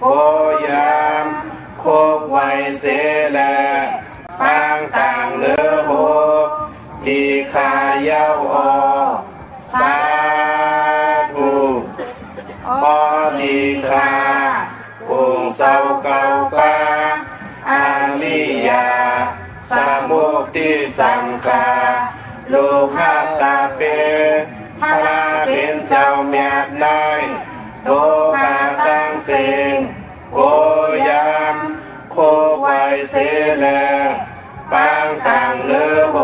โกยามโคกไวเสแลปางต่างเลือโหทีขาเย้าอสาธุอทีขาปุงเศร้าเก่าปาอาลิยาสามุกติสังฆาลูกหัตตาเปพระเป็นเจ้าเมียนายโตหาตั้งเสียงโกยามโคไวเสแลปางต่างเลือโห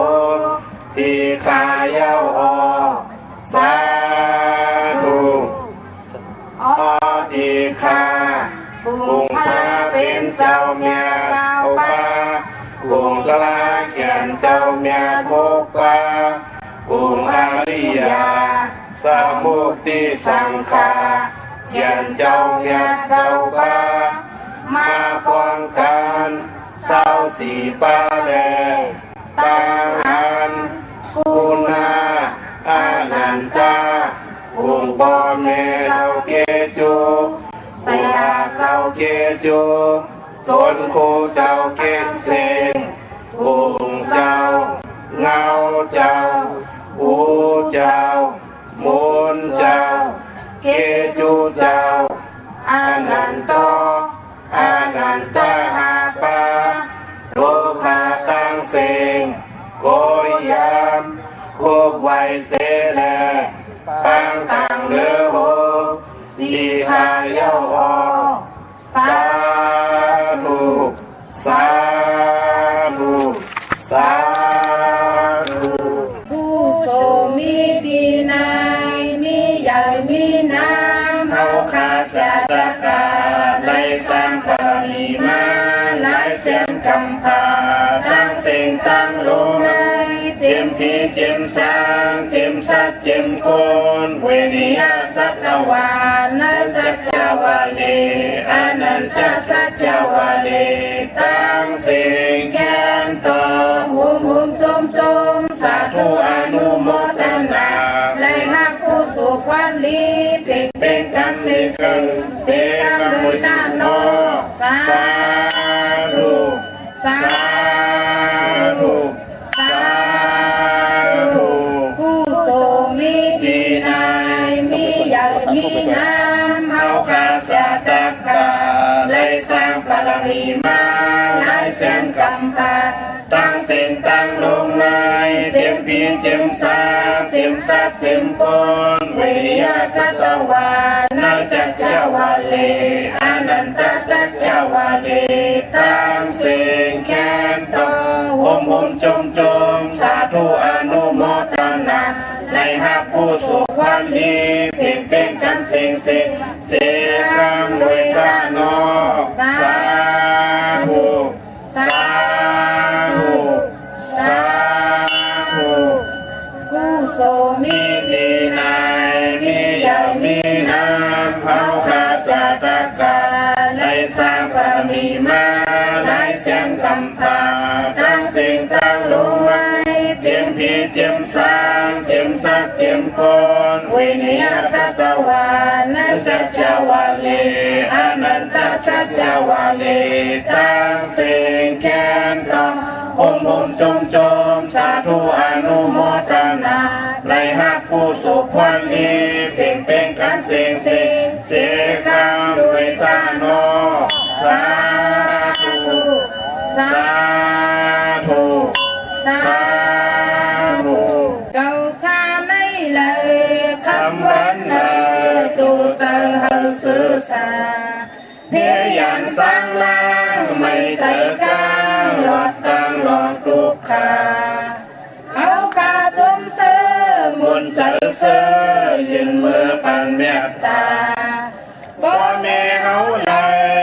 ทีขาเย้าอสาธุอทีขาปุงพาเป็นเจ้าเมียเก่าปาปุงกลาเขียนเจ้าเมียโคปาปุงอาริยาสามุกติสังฆาเขียนเจ้าเมียเก่าปามาป้องกันเศร้าสีปาแลตาหันกุณาอานันตาปุงปอเมเราเกจูสยาเจ้าเกจูต้นโคเจ้าเกเสงปุงเจ้าเงาเจ้าอูเจ้ามูลเจ้าเกจูเจ้าอานันโตอานันตหาปาโรคาตังเสงโกยามโคกไวเสแลปางต่างเลือโหทีขาเย้าอสาธุสาธุสาธุผู้โสมีดีนายมีใหญ่มีน้ำเฮาคาสะตะกาไลสร้างปรมีมาหลายเส้นกำพาตั้งเสียงตั้งลงในเจิมพีเจิมสางเจิมสัตเจิมโกนเวนิยาสัตวานะสัจจวาลีอนันตสัจจวาลีตั้งเสียงแค้นต่อหุมสมสาธุอนุโมทนาในหักผู้สุขวันลีเพ่งเป็นกันสิเสกรรมโดยตาโนสาธุสาธุสาธุผู้โสมีดีนายมีใหญ่มีน้ำเฮาคาสะตะกาเลยสร้างปรมีมาหลายแสนกำพาตั้งเส้นตั้งลงในเจิมพีเจิมสางเจิมสัตเจิมโกนเวริยาสัตวานะสัจจวาลีอนันตสัจจวาลีตั้งเส้นแค้นต่อหุมจมสาธุอนุโมทนาในหักผู้สุขวันดีเพ่งเป็นกันเสกรรมโดยตาโนสาธุสาธุสาธุผู้โสมีดีนายมีใหญ่มีน้ำเฮาคาสะตะกาไลสร้างปรมีมาหลายแสนกำพาตั้งสิ่งตั้งลงไว้เจิมพีเจิมสางเจิมสัตเจิมโกนเวนิยาสัตวานะสัจจวาลีอนันตสัจจวาลีตั้งสิ่งแค้นต่อหุมจมสาธุอนุโมทนาในหักผู้สุขวันดีเพ่งเป็นกันเสกรรมด้วยตาโนสาธุสาธุสาธุเก่าข้าไม่เลยคำวันเนอตูเสหะสื่อสาเพียยันสร้างล่างไม่ใส่กลางรถตั้งรองตุกขาเอากาสมเสอมุนใจเสอยืนมือปันเมตตาบ่แม่เฮาเล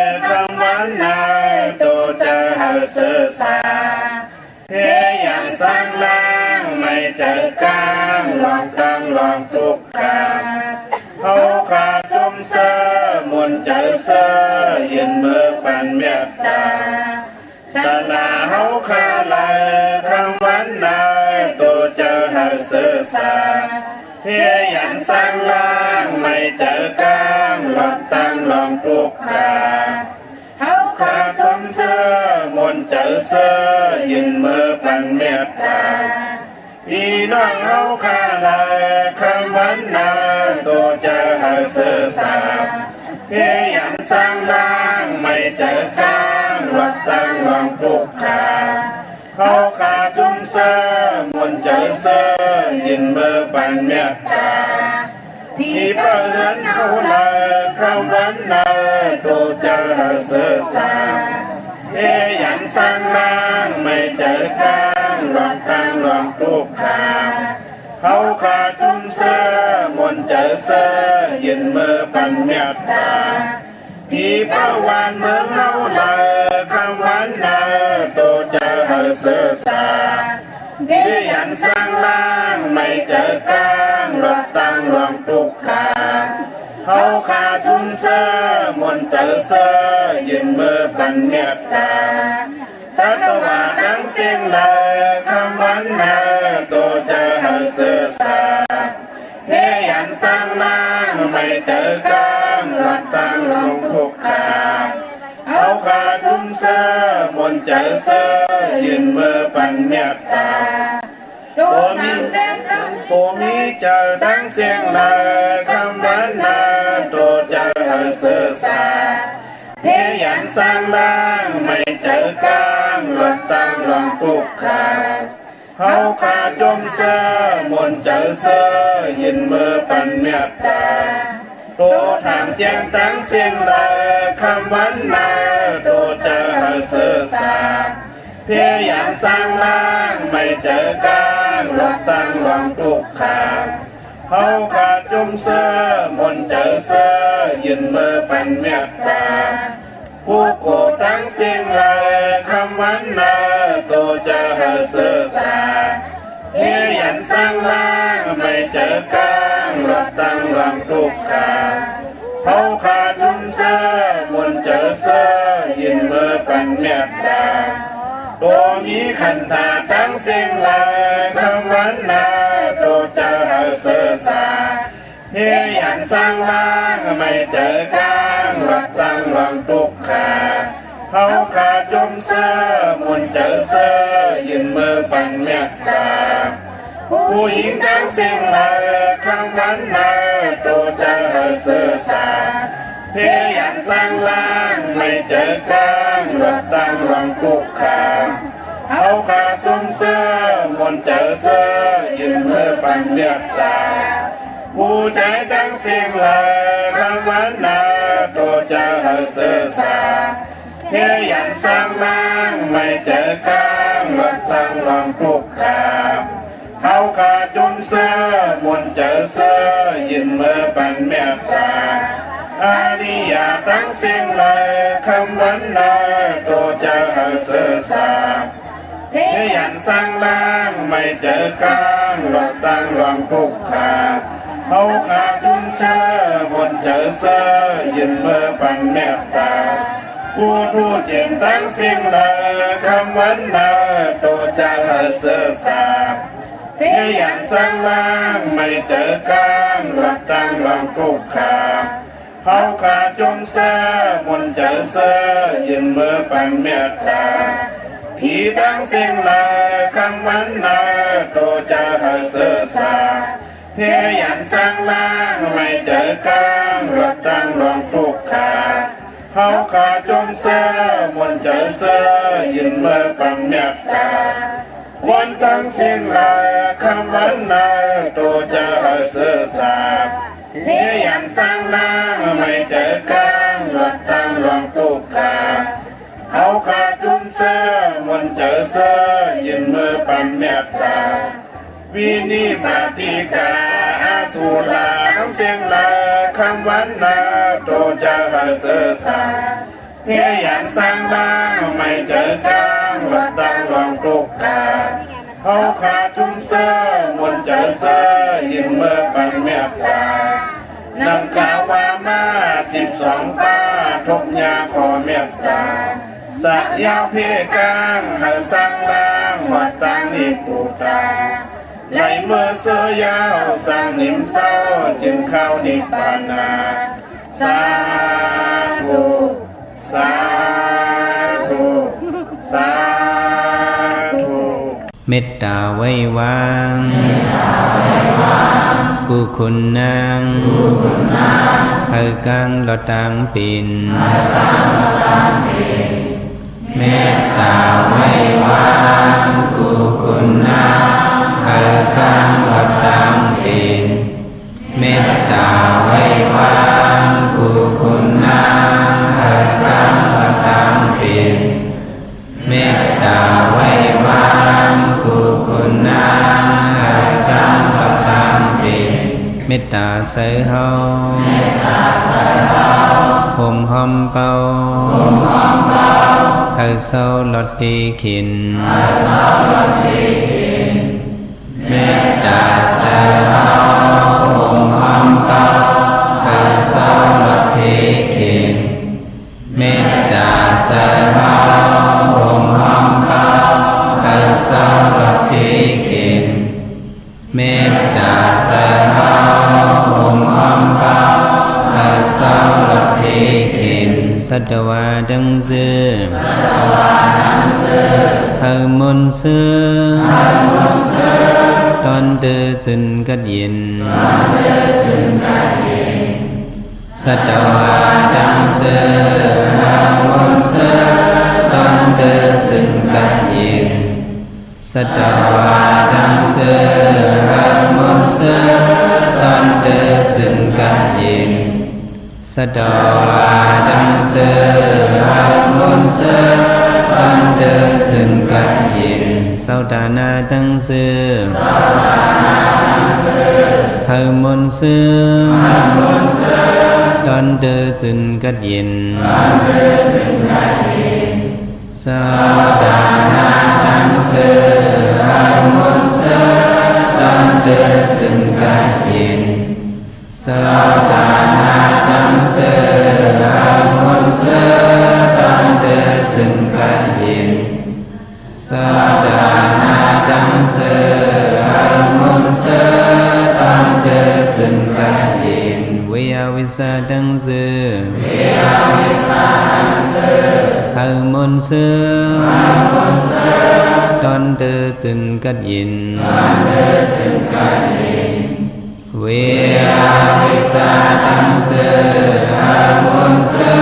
ยคำวันนายตูเจอหะสื่อสาเพียยันสร้างล่างไม่ใส่กลางรถตั้งรองตุกขาเอากาสมเสอมุนใจเสอยืนมือปันเมตตาสนาเฮาคาไลคำวันนายตัวเจอหาสื่อสาเพียยันสร้างล่างไม่เจอกลางรถตั้งลองปลุกขา เสือยินมือปันเมตตาพี่น้องเฮาคาลาคำวันนาตัวจะหาเสือสาพยายามสร้างร่างไม่เจอการวัดตั้งลองปลุกขาเขาขาจุ่มเสือมนเจอเสือยินมือปันเมตตาพี่เพื่อนเขาลาคำวันนาตัวจะหาเสือสาพยายามสร้างร่างไม่เจอการวัดตั้งลองปลุกขาเขาขาจุ่มเสือมนเจอเสือยินมือปันเมตตาพี่เป้าวานเมืองเฮาลาคำวันนาตัวจะหาเสือสาพยายามสร้างร่างไม่เจอการวัดตั้งลองปลุกขาเขาขาจุ่มเสือมนเจอเสือยินมือปันเมตตาสัตวาดังเสียงลาคำวันนาตัวจะหาเสือสาพยายามสร้างร่างไม่เจอการวัดตั้งลงคุกขาเอาขาจุ่มเสือมนเจอเสือยืนมือปันเมตตาตัวมีเจอดังเสียงลาคำวันนาตัวจะหาเสือสาพยายามสร้างร่างไม่เจอการวัดตั้งลงคุกขาเขาขาจมเสือมนเจอเสือยินมือปันเมตตาโตถามแจ้งตั้งเสียงลาคำวันนาโตจะหาเสือสาพยายามสร้างร่างไม่เจอการวัดตั้งลงคุกขาเขาขาจมเสือมนเจอเสือยินมือปันเมตตาผู้โกตั้งเสียงลาคำวันนาตัวจะหาเสือสาพยายามสร้างร่างไม่เจอการวัดตั้งลงคุกขาเขาขาจุ่มเสือมนเจอเสือยินมือปันเมตตาตัวมีขันธาตั้งเสียงลาคำวันนาตัวจะหาเสือสาพยายามสร้างร่างไม่เจอการวัดตั้งลงคุกขาเขาขาจุ่มเสือมนเจอเสือยืนมือปันเมตตาผู้หญิงตั้งเสียงลาคำวันนาตัวจะหาเสือสาพยายามสร้างร่างไม่เจอการวัดตั้งลงคุกขาเขาขาจุ่มเสือมนเจอเสือยืนมือปันเมตตาผู้ใจดังเสียงลาคำวันนาตัวจะหาเสือสาพยายามสร้างร่างไม่เจอการวัดตั้งลงคุกขาเขาขาจุ่มเสือมนเจอเสือยืนมือปันเมตตาอาริยาตั้งเสียงลาคำวันนาตัวจะหาเสือสาพยายามสร้างร่างไม่เจอการวัดตั้งลงคุกขาเขาขาจุ่มเสือมนเจอเสือยืนมือปันเมตตาผู้รู้จริงตั้งเสียงลาคำวันนาตัวจะหาเสือสาพยายามสร้างร่างไม่เจอการวัดตั้งลงคุกขาเขาขาจุ่มเสือมนเจอเสือยืนมือปันเมตตาผีตั้งเสียงลาคำวันนาตัวจะหาเสือสาพยายามสร้างร่างไม่เจอการวัดตั้งลงคุกขาเขาขาจุ่มเสือมนเจอเสือยืนมือปันเมตตาคนตั้งเสียงลาคำวันนาตัวจะหาเสือสาพยายามสร้างร่างไม่เจอการวัดตั้งลงคุกขาเขาขาจุ่มเสือมนเจอเสือยืนมือปันเมตตาวินิปติกาอาสุลาทั้งเสียงลาคำวันนาตัวจะหาเสือสาพยายามสร้างร่างไม่เจอการวัดตั้งลงคุกขาเขาขาจุ่มเสือมนเจอเสือยืนมือปันเมตตานำข่าวว่ามา12ป้าทุกยาขอเมตตาสักยาวเพกางหาสร้างร่างวัดตั้งนิปูตาในเมื่อเสือยาวสร้างนิมเศร้าจึงเข้านิพพานาสาธุสาธุสา เมตตาไว้วางกุคุณนางเฮกังลอตังปินเมตตาไว้วางกุคุณนางเฮกังลอตังปินเมตตาไว้วางกุคุณนางเฮกังลอตังปินเมตตาไว้วางกุคุณนางเฮกังลอตังปินเมตตาใส่เฮาห่มหอมเป่าเฮาเศร้าลดปีขินเมตตาใส่เฮาห่มหอมเป่าเฮาเศร้าลดปีขินเมตตาใส่เฮาห่มหอมเป่าเฮาเศร้าลดปีขินเมตตาใส่เฮาห่มหอมเป่าเฮาเศร้าลดปีขินสัตวาดังเสือเฮามนเสือตอนเดือจึนกัดยินสัตวาดังเสือเฮามนเสือตอนเดือจึนกัดยินสัตวาดังเสือเฮามนเสือตอนเดือจึนกัดยินสัตวาดังเสือเฮามนเสือตอนเดือจึนกัดยินสาวดานาดังเสือเฮามนเสือตอนเดือจึนกัดยินสาวดานาดังเสือเฮามนเสือตอนเดือจึนกัดยินสาวดานาดังเสือเฮามนเสือตอนเดือจึนกัดยินสาวดานาดังเสือเฮามนเสือตอนเดือจึนกัดยินวิยาวิสาดังเสือเฮามนเสือตอนเดือจึนกัดยินเวียวิสาดังเสือเฮามนเสือ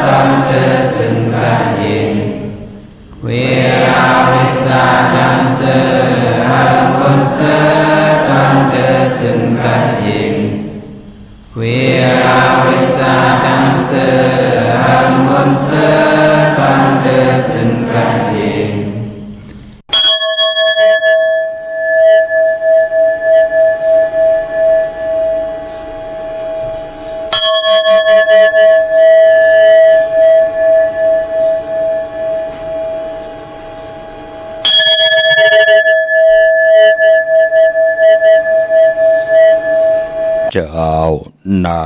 ตอนเดือจึนกัดยินเวียวิสาดังเสือเฮามนเสือตอนเดือจึนกัดยินเวียวิสาดังเสือเฮามนเสือตอนเดือจึนกัดยินเจ้านา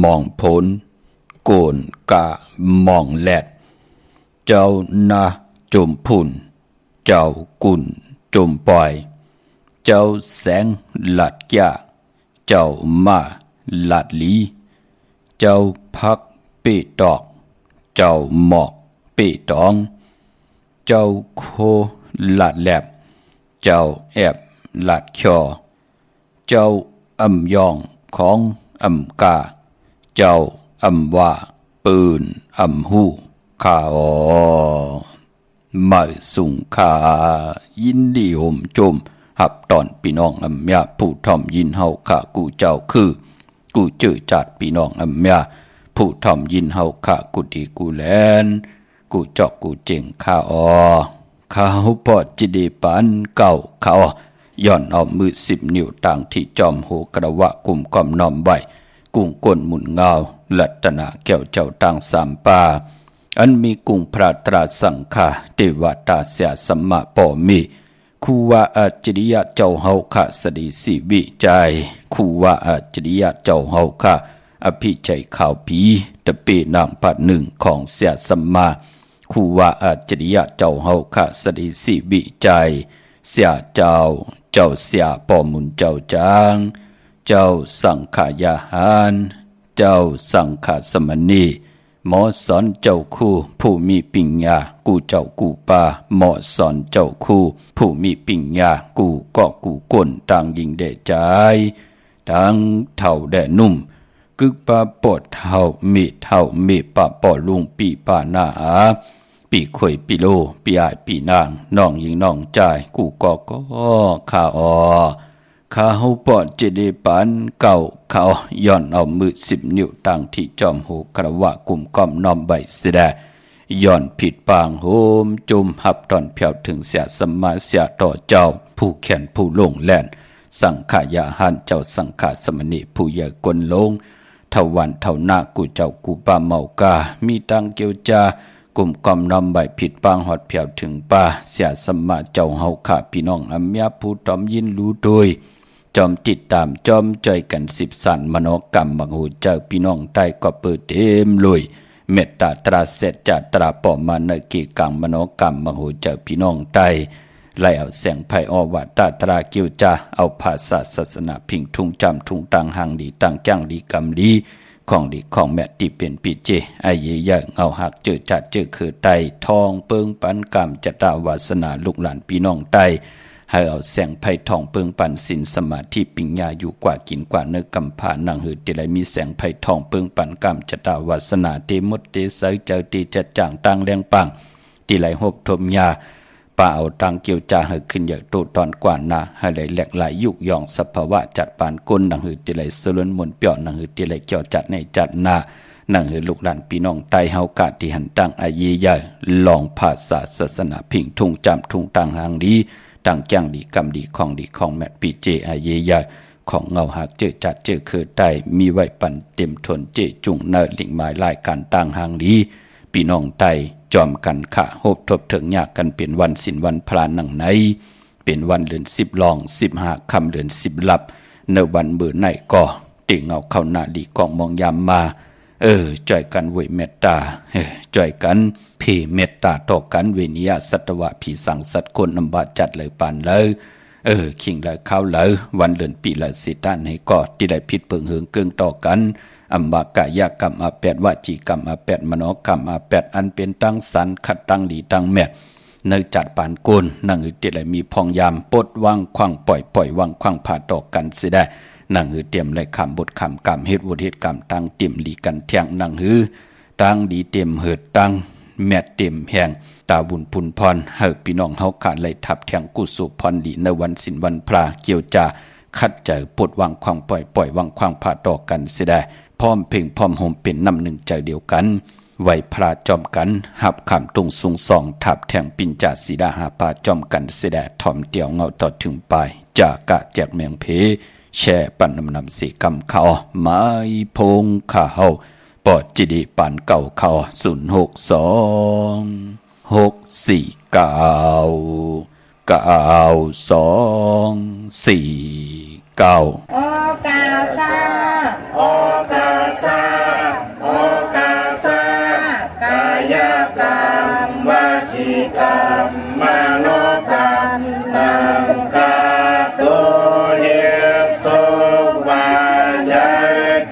มองผลโกนกะมองแลดเจ้านาจุมพุ่นเจ้ากุ่นจุมปล่อยเจ้าแสงหลัดยาเจ้ามาหลัดลีเจ้าพักเปตอกเจ้าหมอกเปตองเจ้าโคหลัดแลบเจ้าแอบหลัดคอเจ้าอำยองของอำกาเจ้าอำว่าปืนอำหูข้ามาสุงขายินดีโฮมโจมหับตอนพี่น้องอำยาผู้ทอมยินเฮาข้ากูเจ้าคือกูเจอจัดพี่น้องอำยาผู้ทอมยินเฮาข้ากูดีกูแลนกูจอกกูเจ๋งข้าข้าพอจิดีปันเก่าข้าย่อนเอามือ10 นิ้วต่างที่จอมโหกระวะกุมกอมน้อมไว้กุ้งก้นหมุนเงาลัตนาแก้วเจ้าต่างสามป่าอันมีกุ้งพระตราสังฆาเทวตาเสียสัมมาปอมีคูว่าอัจฉริยะเจ้าเฮาข้าสดีสิวิจัยคูว่าอัจฉริยะเจ้าเฮาข้าอภิชัยข่าวผีตะเปนางปัดหนึ่งของเสียสัมมาคูว่าอัจฉริยะเจ้าเฮาข้าสดีสิวิจัยเสียเจ้าเสียปอมุนเจ้าจางเจ้าสังขายาหารเจ้าสังขสมณี หมอสอนเจ้าคู่ผู้มีปัญญากูเจ้ากูปาหมอสอนเจ้าคู่ผู้มีปัญญากูก็กูก้นต่างยิงแด่ใจต่างเท่าแด่นุ่มกึกปาปอดเท่ามีปะปอลุงปีปาหน้าปีข่อยปีโลปีอายปีนางน้องยิงน้องใจกูก็ข้าข้าเฮาปอดเจดีปันเก่าเขาย่อนเอามือ10 นิ้วตั้งที่จอมหูกระวะกุมก้อมน้อมใบเสดย่อนผิดปางโหมจุมหับตอนเพียวถึงเสียสมาเสียต่อเจ้าผู้แขนผู้ลงแล่นสังขายาหันเจ้าสังขาสมณีผู้ใหญ่กลลงเท่าวันเท่าหน้ากูเจ้ากูปาเมากามีตังเกียวจากุมก้อมน้อมใบผิดปางหอดเพียวถึงป่าเสียสมาเจ้าเฮาข้าพี่น้องอำยาผู้ตอมยินรู้โดยจอมติดตามจอมใจกัน10 สันมโนกรรมบังหูเจ้าพี่น้องใต้ก็เปิดเต็มเลยเมตตาตราเสจจตราปอมาในกีกังมโนกรรมบังหูเจ้าพี่น้องใต้ไล่เอาแสงไพอวัตตราเกียวจาเอาภาษาศาสนาพิงทุงจำทุงตังหังดีตังจ้างดีกรรมดีของดีของแม่ตีเป็นปีเจไอเยยเอาหักเจอจัดเจอคือไตทองเปิงปันกรรมจตาวาสนาลูกหลานพี่น้องใต้ให้เอาแสงไผ่ทองเปิงปันสินสมาธิปิญญาอยู่กว่ากินกว่าเนื้อกำผานังหืดติไลมีแสงไผ่ทองเปิงปันกรรมจตาวาสนาเตมดเตเสยเจอตีจัดจ่างตังแรงปังติไลหบทมยาป่าเอาตังเกี่ยวจาให้ขึ้นใหญ่โตตอนกว่านาให้ไหลแหลกไหลยุกยองสภาวะจัดปานก้นนังหืดติไลสล้นมนเปียวนังหืดติไลเกี่ยวจัดในจัดนานังหือลูกหลานพี่น้องไตเฮากาที่หันตั้งอายีใหญ่ลองภาษาศาสนาพิงทุงจำทุงตังหางดีตั้งจ้างดีกรรมดีของแม่ปีเจอาเยยาของเงาหักเจอจัดเจอคือไตมีไว้ปันเต็มทนเจจุงเนิดลิงหมายลายการต่างหางดีพี่น้องไตจอมกันขะโหบทบถึงยากกันเป็นวันสินวันพลานหนังในเป็นวันเดือน10 ลอง15 คำเดือน10 ลับในวันเบื่อไหนก็ติเงาเข้าหน้าดีกองมองยามมาจ่อยกันเวยเมตตาจ่อยกันพี่เมตตาต่อกันเวนิยสัตวะผีสังสัตว์คนนำบาจัดเลยปานเลยขิงเลยเข้าเลยวันเดือนปีเลยสิต้านให้กอดที่ได้ผิดเปิงเหืองเกิงต่อกันอัมบากายกรรมอาแปดวจีกรรมอาแปดมโนกรรมอาแปดอันเป็นตั้งสันขัดตั้งดีตั้งแมดในจัดปานโกนนั่งที่ได้มีพองยามปดวางควังปล่อยวางควังผ่าต่อกันสิได้นั่งหือเตรียมเลยคำบทคำกรรมเฮ็ดวุฒิกรรมตั้งเตรียมลีกันเทียงนั่งหือตั้งดีเตรียมเหิดตั้งแมดเตรียมแห่งตาบุญพุนพรเฮาพี่น้องเฮาขาดเลยทับเทียงกุศลพรดีในวันสินวันพระเกี่ยวจาคัดใจปดวางความปล่อยวางความผ่าต่อกันสิได้พร้อมเพ่งพร้อมโฮมเป็นน้ำหนึ่งใจเดียวกันไหวพระจอมกันหับขำตรงสูงส่องทับแทงปิญจาสีดาหาปาจอมกันสิได้ถ่อมเดี่ยวเงาต่อถึงปลายจากกะแจกเมืองเพแช่ปันนำสีกำเขาไม้พงข้าวปอดจิดีปันเก่าเขา062 649 2 4 9โอกาสาโอกาสาโอกาสากายกรรมวจีกรรมมโนกรรมนังกาโตเยสุวาจ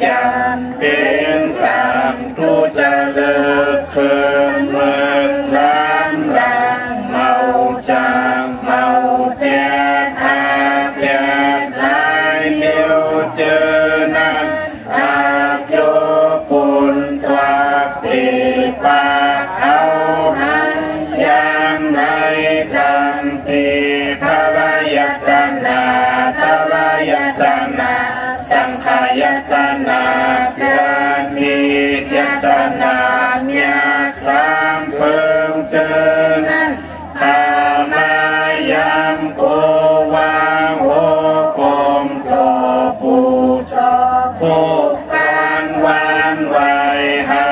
กรรมเป็นกรรมทุจริตคืนเมืองล้างดังเมาจางเมาเจ็ดอาเปียสายเดียวเจอนันอาโยปุนตัวปีปาเอาหันยามในคำตีทรายตนาทรายตนาสังขายตนาจานิยตนาเมียสามเปิงเจอนั้นข้ามายามโกวางโหกมโตผู้ชอบผู้การวานไว้หา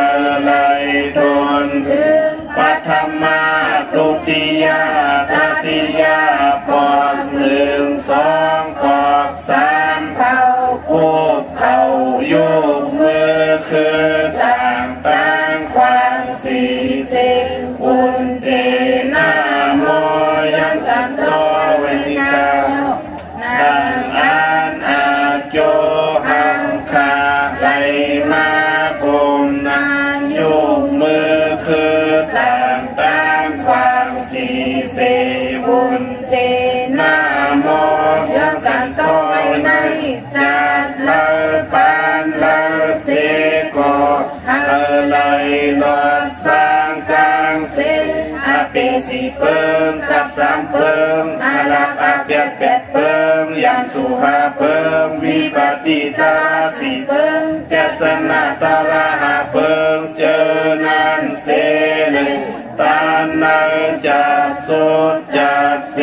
เลยทนถึงปัทมาตุติยาตติยาปอด1 2ปอด3เข้าคูบเข้ายุกมือคือต่างความ40อุนเตนาโมยันตันโตเวทิกาดังอันอาโจหังคาไลมากุมนายุ สีเส บุญเตนะ นะโม เรื่องการต้องไว้ในศาสตร์ เลปานเลเสโกเลยลอสร้างกลางเสอาเปสีเปิงกับสามเปิงอาลาอาเปียดเป็ดเปิงยามสุหาเปิงวิปติตาสีเปิงแกสนาตาลาหาเปิงเจอนันเสเลยตาเนจัดสุดจัดเส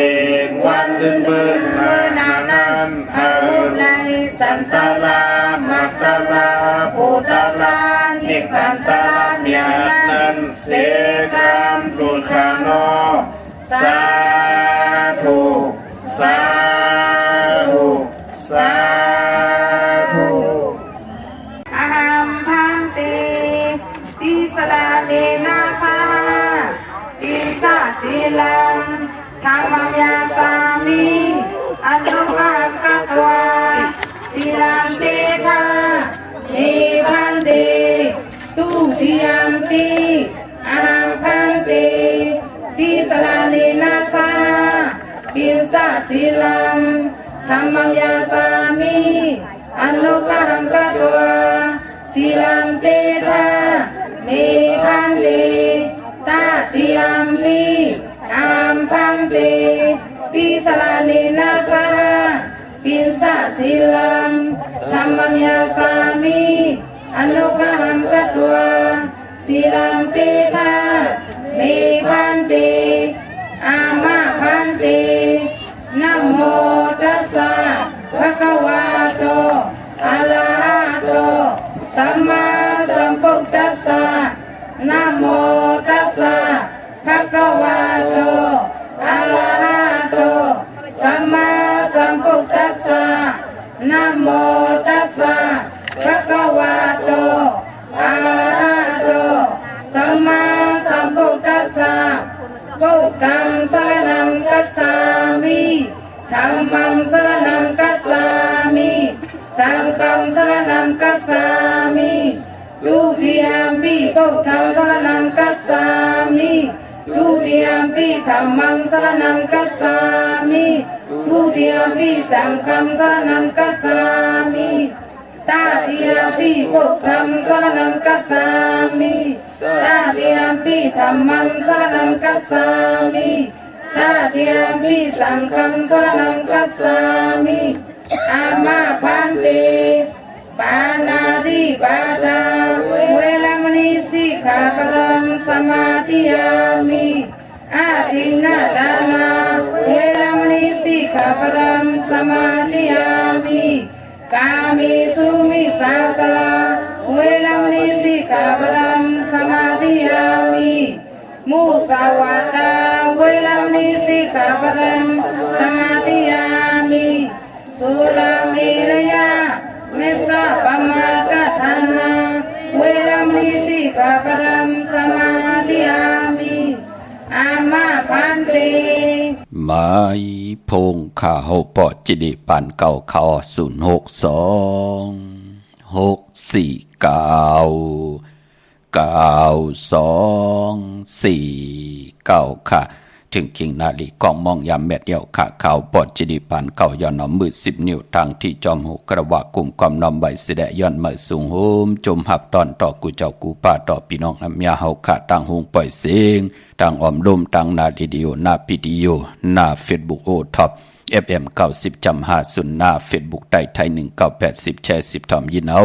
กวันลื่นเบิ่นเมื่อนานันเออ ในสันต ตาลามัตตาลาภูตาลานิพพันตาลาเมียนันเสกามตุคาโนสาธุสาธุสาธุ อาหัมพันเตติสลาเลนะคาติสาสีลังธรรมยาสามิอันตุกังกัตวาสีลังเตทานิพันเตตุติยัมปิอาหัมพันเตติสลาเลนะคาติสาสีลังธรรมยาสามิอันตุกังกัตวาสีลังเตทานิพันเตตาติยัมปิอาหัมพันเตปิสลานินาสาปินสาสีลังธรรมัญญาสามิอนุกหังกัตวาสีลังเตทานิพันเตอามาพันเตนะโมตัสสะภะคะวะโตอะระหะโตสัมมาสัมพุทธัสสะนะโมตัสสะภะคะวะโตอะระหะโตสัมมาสัมพุทธัสสะนะโมตัสสะภะคะวะโตอะระหะโตสัมมาสัมพุทธัสสะพุทธังสรณังคัจฉามิธัมมังสรณังคัจฉามิสังฆังสรณังคัจฉามิทุติยัมปิพุทธังสรณังคัจฉามิทุติยัมปิธัมมังสรณังคัจฉามิทุติยัมปิสังฆังสรณังคัจฉามิตาติยัมปิพุทธังสรณังคัจฉามิตาติยัมปิธัมมังสรณังคัจฉามิตาติยัมปิสังฆังสรณังคัจฉามิอามาพันเตปานาติปาตาเวรมณีสิกขาปะทังสมาธิยามิอาทินนาทานาเวรมณีสิกขาปะทังสมาธิยามิกามิสุมิสาสลาเวรมณีสิกขาปะทังสมาธิยามิมุสาวาทาเวรมณีสิกขาปะทังสมาธิยามิสุราเมรยาเมสะปะมาตทานาเวรมณีสิกขาปะทังสมาธิยามิอามาพันเต ไม้พงข้าเฮาปอดจิดิปันเก่าเขา062-649-92-4ค่ะถึงคิงนาลีกองมองยามเม็ดเดียวขาข่าวปอดจิดิปันเก่าย้อนน้ำมือ10 นิ้วทางที่จอมหูกระวะกลุ่มความน้อมใบเสดย้อนมือสูงโฮมจมหับตอนต่อกูเจ้ากูป้าต่อพี่น้องน้ำยาเฮาขาต่างหงปล่อยเสียงต่างอมลมต่างนาดีดีโอหน้าพีดีโอหน้าเฟซบุ๊กโอท็อป FM 90.50หน้าเฟซบุ๊กใต้ไทย1980แชร์10ทอมยินเอา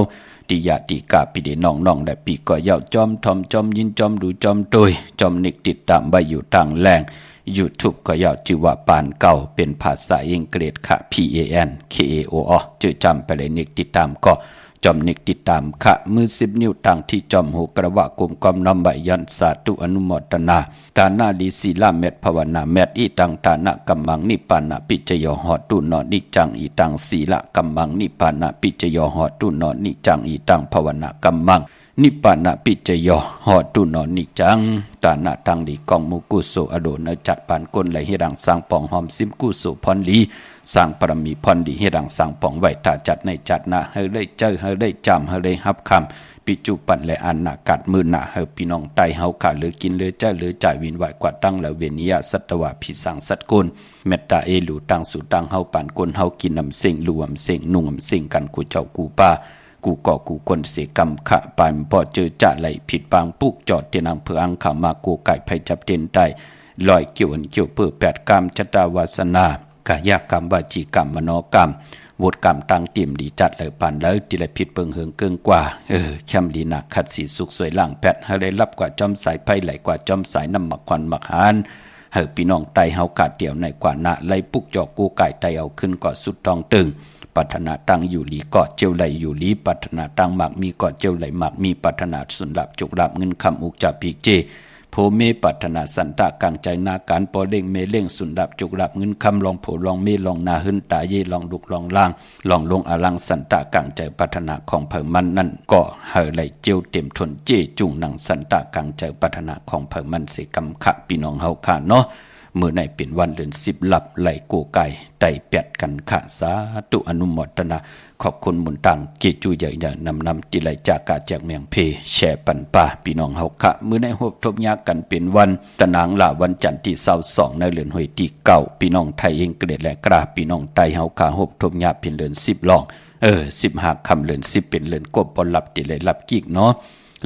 ติยาติกาปิเดน้องได้ปีก็ยาวจอมทอมจอมยินจอมดูจอมตุยจอมนิกติดตามใบอยู่ต่างแรงYouTube ก็ยาวชื่อว่าปานเก่าเป็นภาษาอังกฤษค่ะ PANKAO ชื่อจำไปเลยนิกติดตามก็จอมนิกติดตามค่ะมือ10 นิ้วต่างที่จอมหูกระวะกลุ่มความน้ำใบยันสาธุอนุโมทนาตานาดีศีลาเมตภาวนาเมตอีตังตานะกัมมังนิปานะปิจโยหอตุนอนิจังอีตังศีละกัมมังนิปานะปิจโยหอตุนอนิจังอีตังภาวนากัมมังนิปปานะปิจโยหอตุนอนิจังตานะตังดีกองมุกุโสอโดนจัดปานกลไหลเฮดังสังปองหอมซิมกุโสพรลีสร้างปรมีพรดีเฮดังสังปองไว้ถ้าจัดในจัดนะให้ได้เจอให้ได้จำให้ได้รับคำ ปิจุปันและอันนากัดมือหนาเฮอพี่น้องไตเฮาขาเหลือกินเหลือเจ้าเหลือจ่ายวินไหวกว่าตั้งและเวนิยาสัตวะพิสังสัตกุลเมตตาเอลูตั้งสู่ตั้งเฮาปานกลเฮากินน้ำเสียงรวมเสียงนุ่งน้ำเสียงกันกูเจ้ากูป้ากูก่อกูกลเสกรรมขะปานพอเจอจะไหลผิดปางปุกจอดเตนังเพื่ออังขามากูไก่ไผจับเด่นได้ลอยเกี่ยวเกี่ยวเพื่อแปดกรรมชะตาวาสนากายกรรมวาจีกรรมมโนกรรมวดกรรมตั้งติ่มดีจัดเลยปานแล้วติละผิดเปิงเหิงเกิงกว่าแคมลีนักขัดสีสุกสวยล่างแปดให้ได้รับกว่าจอมสายไพ่ไหลกว่าจอมสายน้ำหมักควันหมักหานเฮอพี่น้องไตเฮากาดเดี่ยวในกว่านะไล่ปุกจอกกูไก่ไตเอาขึ้นก่อสุดทองตึงปัฒนาตั้งอยู่ลีกอดเจียวไหลอยู่ลีปัฒนาตั้งหมากมีกอดเจียวไหลหมากมีปัฒนาสุนลับจุกลับเงินคำอุกจาปีกเจโพเมปัฒนาสันตะกังใจนาการปอเล่งเมเล่งสุนดับจุกลับเงินคำลองโผลองเมลองนาหึนตาเยลองดุกลองล่างลองลงอลังสันตะกังใจปัฒนาของเผ่ามันนั่นก็เฮอไหลเจียวเต็มทนเจจุงนังสันตะกังใจปัฒนาของเผ่ามันเสกำขะพี่น้องเฮาขาเนาะเมื่อในเป็นวันเดือน10หลับไหลโกไก่ไตเปียดกันขะสาธุอนุโมทนาขอบคุณมุนตังเกจูใหญ่ๆนำติไหลจากกาจากเมียงเพแช่ปันป่าพี่น้องเฮาขะเมื่อในหบทบยากันเป็นวันตะนางละวันจันทร์ที่22ในเดือนหวยที่9พี่น้องไทยเองเกรดและกราพี่น้องไตเฮาขะหบทบยาเป็นเดือน10ลอง15คำเดือน10เป็นเดือนกบบ่รับติไหลรับกิกเนาะ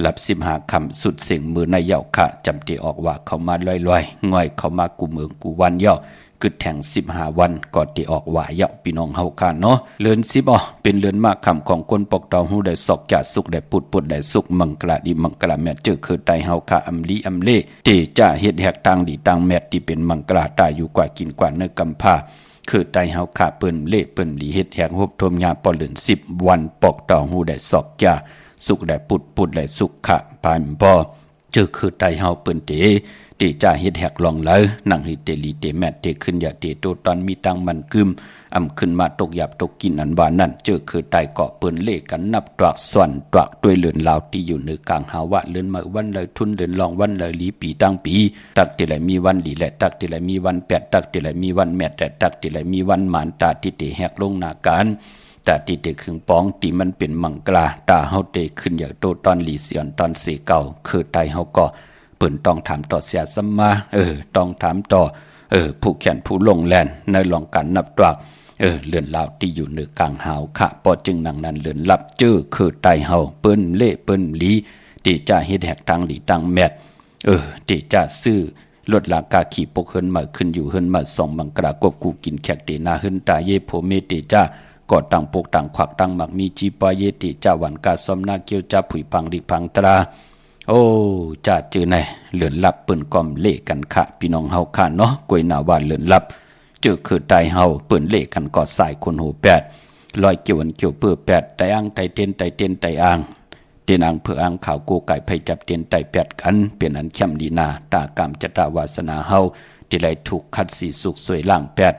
หลับ15คำสุดเสียงมือในเยาขะจำตีออกว่าเขามาลอยๆง่อยเขามากูเมืองกูวันเยากึดแทง15วันก่อนที่ออกว่าเยาพี่น้องเฮาค่ะเนาะเลือน10เป็นเลือนมากคำของคนปกตองหูได้สอกจะสุขได้ปุดได้สุขมังกลาดีมังกลาแม่เจอคือไตเฮาค่ะอำลีอำเล่เตจะเฮ็ดแหกตังดีตังแม่ที่เป็นมังกลาตายอยู่กว่ากินกว่าเนื้อกำพาคือไตเฮาค่ะเปิ้นเล่เปิ้นหลีเฮ็ดแหกฮบทมยาปอเลือน10วันปกตองหูได้สอกจะสุขได้ปุดได้สุขะปานบ่เจอคือไตเฮาเปิ้นเตจ่าเฮ็ดแหกลองเลยนั่งให้เตลีเตแม่เตขึ้นอย่าเตโตตอนมีตังมันกึมอำขึ้นมาตกหยับตกกินอันว่านั่นเจอคือไตเกาะเปิ้นเล่กันนับตรากส่วนตรากด้วยเลือนลาวที่อยู่เหนือกลางหาวะเลือนมาวันเลยทุนเลือนลองวันเลยลีปีตั้งปีตักติไหลมีวันดีและตักติไหลมีวันแปดตักติไหลมีวันแม่แต่ตักติไหลมีวันหมานตาติเตแหกลงหน้าการตาติเตขึงป้องตีมันเป็นมังกลาตาเฮาเตขึ้นอย่างโตตอนหลีเสียนตอนเสเก่าคือไตเฮาก็เปิ้นต้องถามต่อเสียสัมมาต้องถามต่อผู้แขนผู้ลงแลนในลองการนับตรากเลื่อนลาวที่อยู่เหนือกลางหาวขะปอจึงนังนั้นเลื่อนลับเจอคือไตเฮาเปิ้นเล่เปิ้นหลีที่จะเฮ็ดแหกทางหลีตังแมดที่จะซื้อลดราคาขี่ปกเฮินมาขึ้นอยู่เฮินมา2มังกรากบกูกินแขกเตนาเฮินตาเยโพเมติจ้ากอดตังปกตังขวักตังหมักมีจีปาเยติจ้าวันกาซอมนาเกียวจ้าผุยพังดิพังตราโอ้จ่าจือไหนเลื่อนลับเปิ้นกอมเล่กันขะพี่น้องเฮาค่ะเนาะกวยหน้าว่าเลื่อนลับเจอคือไตเฮาเปิ้นเล่กันกอดสายคนหูแปดลอยเกี่ยวเกี่ยวเปื้อแปดไตอ่างไตเต้นไตเต้นไตอ่างเตียนอ่างเพื่ออ่างข่าวโกไก่ไผจับเตียนไตแปดกันเป็นอันเข้มดีนาตากรรมจตาวาสนาเฮาที่ไหลถูกคัดสีสุกสวยล่างแปด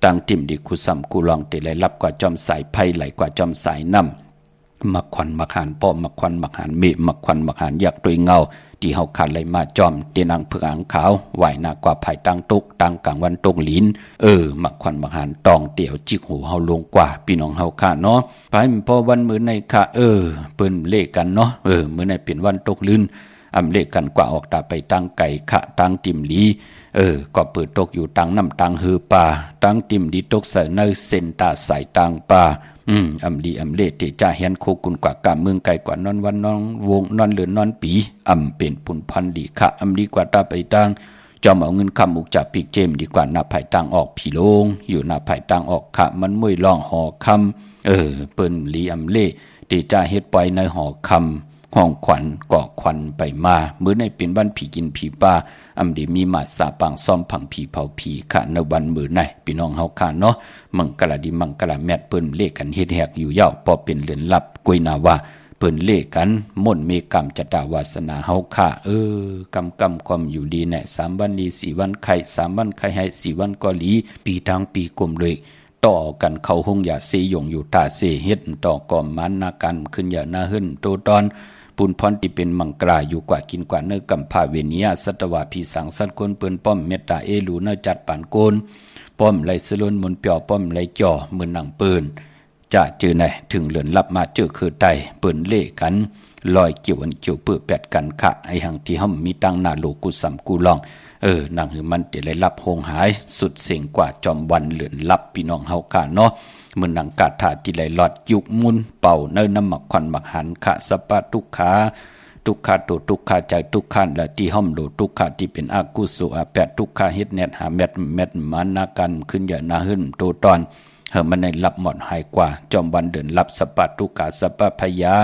ตั้งติ่มดีกุสัมกุลองที่ไหลรับกว่าจอมสายไผไหลกว่าจอมสายน้ำมักควันมักหานป้อมักควันมักหานเมมักควันมักหานยักษ์โดยเงาที่เฮาขัดไหลมาจอมเตียนางเผือกอ่างขาวไหวหน้ากว่าภายตั้งตุกตั้งกลางวันตกหลินมักควันมักหานตองเตี่ยวจิกหูเฮาลงกว่าพี่น้องเฮาค่ะเนาะไปพอวันมื้อในค่ะเปิ้นเลขกันเนาะมื้อในเป็นวันตกลื่นอำเลขกันกว่าออกตาไปตั้งไก่ขะตั้งติ่มหลีก็เปิดตกอยู่ตั้งน้ำตั้งฮือป่าตั้งติ่มดีตกใส่ในเส้นตาใส่ตั้งป่าอำลีอำเลติจ่าเฮียนโคกุนกว่ากะเมืองไก่กว่านอนวันนอนวงนอนเหลือนนอนปีเป็นปุ่นพันดีค่ะอำลีกว่าตาไปตั้งจอมเอาเงินคำอุกจากปีกเจมดีกว่าหน้าภายตั้งออกผีโลงอยู่หน้าภายตั้งออกค่ะมันมุ่ยล่องหอคำเปิ้นลีอำเลติจ่าเฮ็ดปล่อยในหอคำห้องขวัญก่อควันไปมามื้อในเป็นวันผีกินผีป่าอำดีมีมาสาปังซ่อมผังผีเผาผีค่ะในวันมื้อในพี่น้องเฮาค่ะเนาะมังกะดีมังกะแมดเปิ้นเลขกันเฮ็ดแหกอยู่ยาวพอเป็นเรือนลับกวยนาว่าเปิ้นเลขกันม่นเมกรรมจตาวาสนาเฮาค่ะกำความอยู่ดีแน่3วันดี4วันไข่3วันไข่ให้4วันก็หลีปีทางปีกลมเลยต่อกันเขาหงอย่าเสยงอยู่ตาเสเฮ็ดต่อกอมมันนากันขึ้นอย่านาหึ้นโตตอนปุนพรที่เป็นมังกราอยู่กว่ากินกว่าเนื้อกำพาเวเนียสัตวาพีสังสัตคนเปิ้นป้อมเมตตาเอลูเนื้อจัดปานโกนป้อมไหลสลุนมุนเปียวป้อมไหลจ่อมือหนังปืน จะเจอไหนถึงเหลือนลับมาเจอคือใดเปิ้นเล่กันลอยเกี่ยวอันเกี่ยวเปื้อแปดกันค่ะไอหังที่ห้อมมีตั้งหน้าโลกุสัมกูลองนั่งหือมันจะได้รับหงหายสุดเสียงกว่าจอมวันเหลือนลับพี่น้องเฮาค่ะเนาะเมื่อนังกาถาที่ไหลหลอดยุกมุนเป่าเนื้อน้ำหมักควันหมักหันขะสปะทุกขาทุกขาตุทุกขาใจทุกขันและที่ห้อมโลทุกขาที่เป็นอากุสุอาแปดทุกขาเฮ็ดเน็ตหาเม็ดมานากันขึ้นอย่านาหึ่นโตตอนเฮมันในรับหมดหายกว่าจอมวันเดินรับสปะทุกขาสปะพยา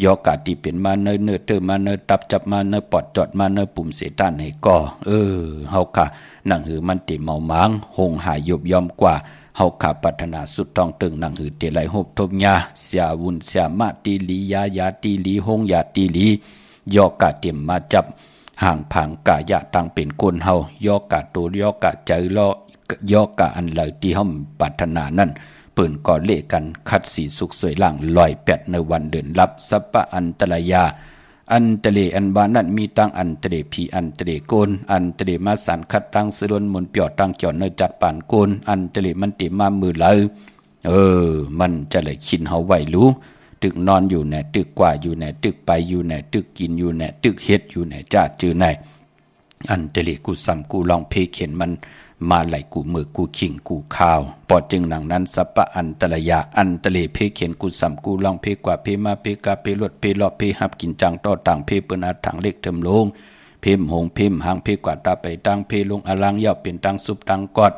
ยอกาที่เป็นมาเนื้อเตอมาเนื้อตับจับมาเนื้อปอดจอดมาเนื้อปุ่มเสตันให้ก่อเฮาค่ะนั่งหือมันติเมาหมางหงหายยบยอมกว่าเฮาขาปัฒนาสุดทองตึงนั่งหือเตไหลหบทบยาเสียวุนเสียมาตีลียาตีลีหงยาตีลียอกาเตรียมมาจับห่างผางกายะตังเป็นก้นเฮายอกาโตยอกาใจลอยอกาอันเลยที่เฮาปัฒนานั่นเปิ่นก่อเล่กันคัดสีสุขสวยล่างลอยแปดในวันเดินรับสัปปะอันตรายาอันตะเลอันบานั้นมีตั้งอันตะเลผีอันตะเลโกนอันตะเลมาสันคัดตั้งสรวนมนเปียวตั้งเกี่ยวเนจัดปานโกนอันตะเลมันติมามือเลยมันจะเลยขินเฮาไว้รู้ตึกนอนอยู่ไหนตึกกว่าอยู่ไหนตึกไปอยู่ไหนตึกกินอยู่ไหนตึกเฮ็ดอยู่ไหนจ้าจือไหนอันตะเลกูซ้ำกูลองเพเขียนมันมาไหลกูมือกูขิงกูข้าวปอดจึงหนังนั้นสัปปะอันตรายาอันตะเลเพเขียนกูสัมกูลองเพกว่าเพมาเพกาเพลดเพลอเพหับกินจังต่อต่างเพเปิ้นอาถังเล็กเทิมลงเพมหงเพมหางเพกว่าตาไปตังเพลงอลังเย่าเป็นตังซุปตังกอด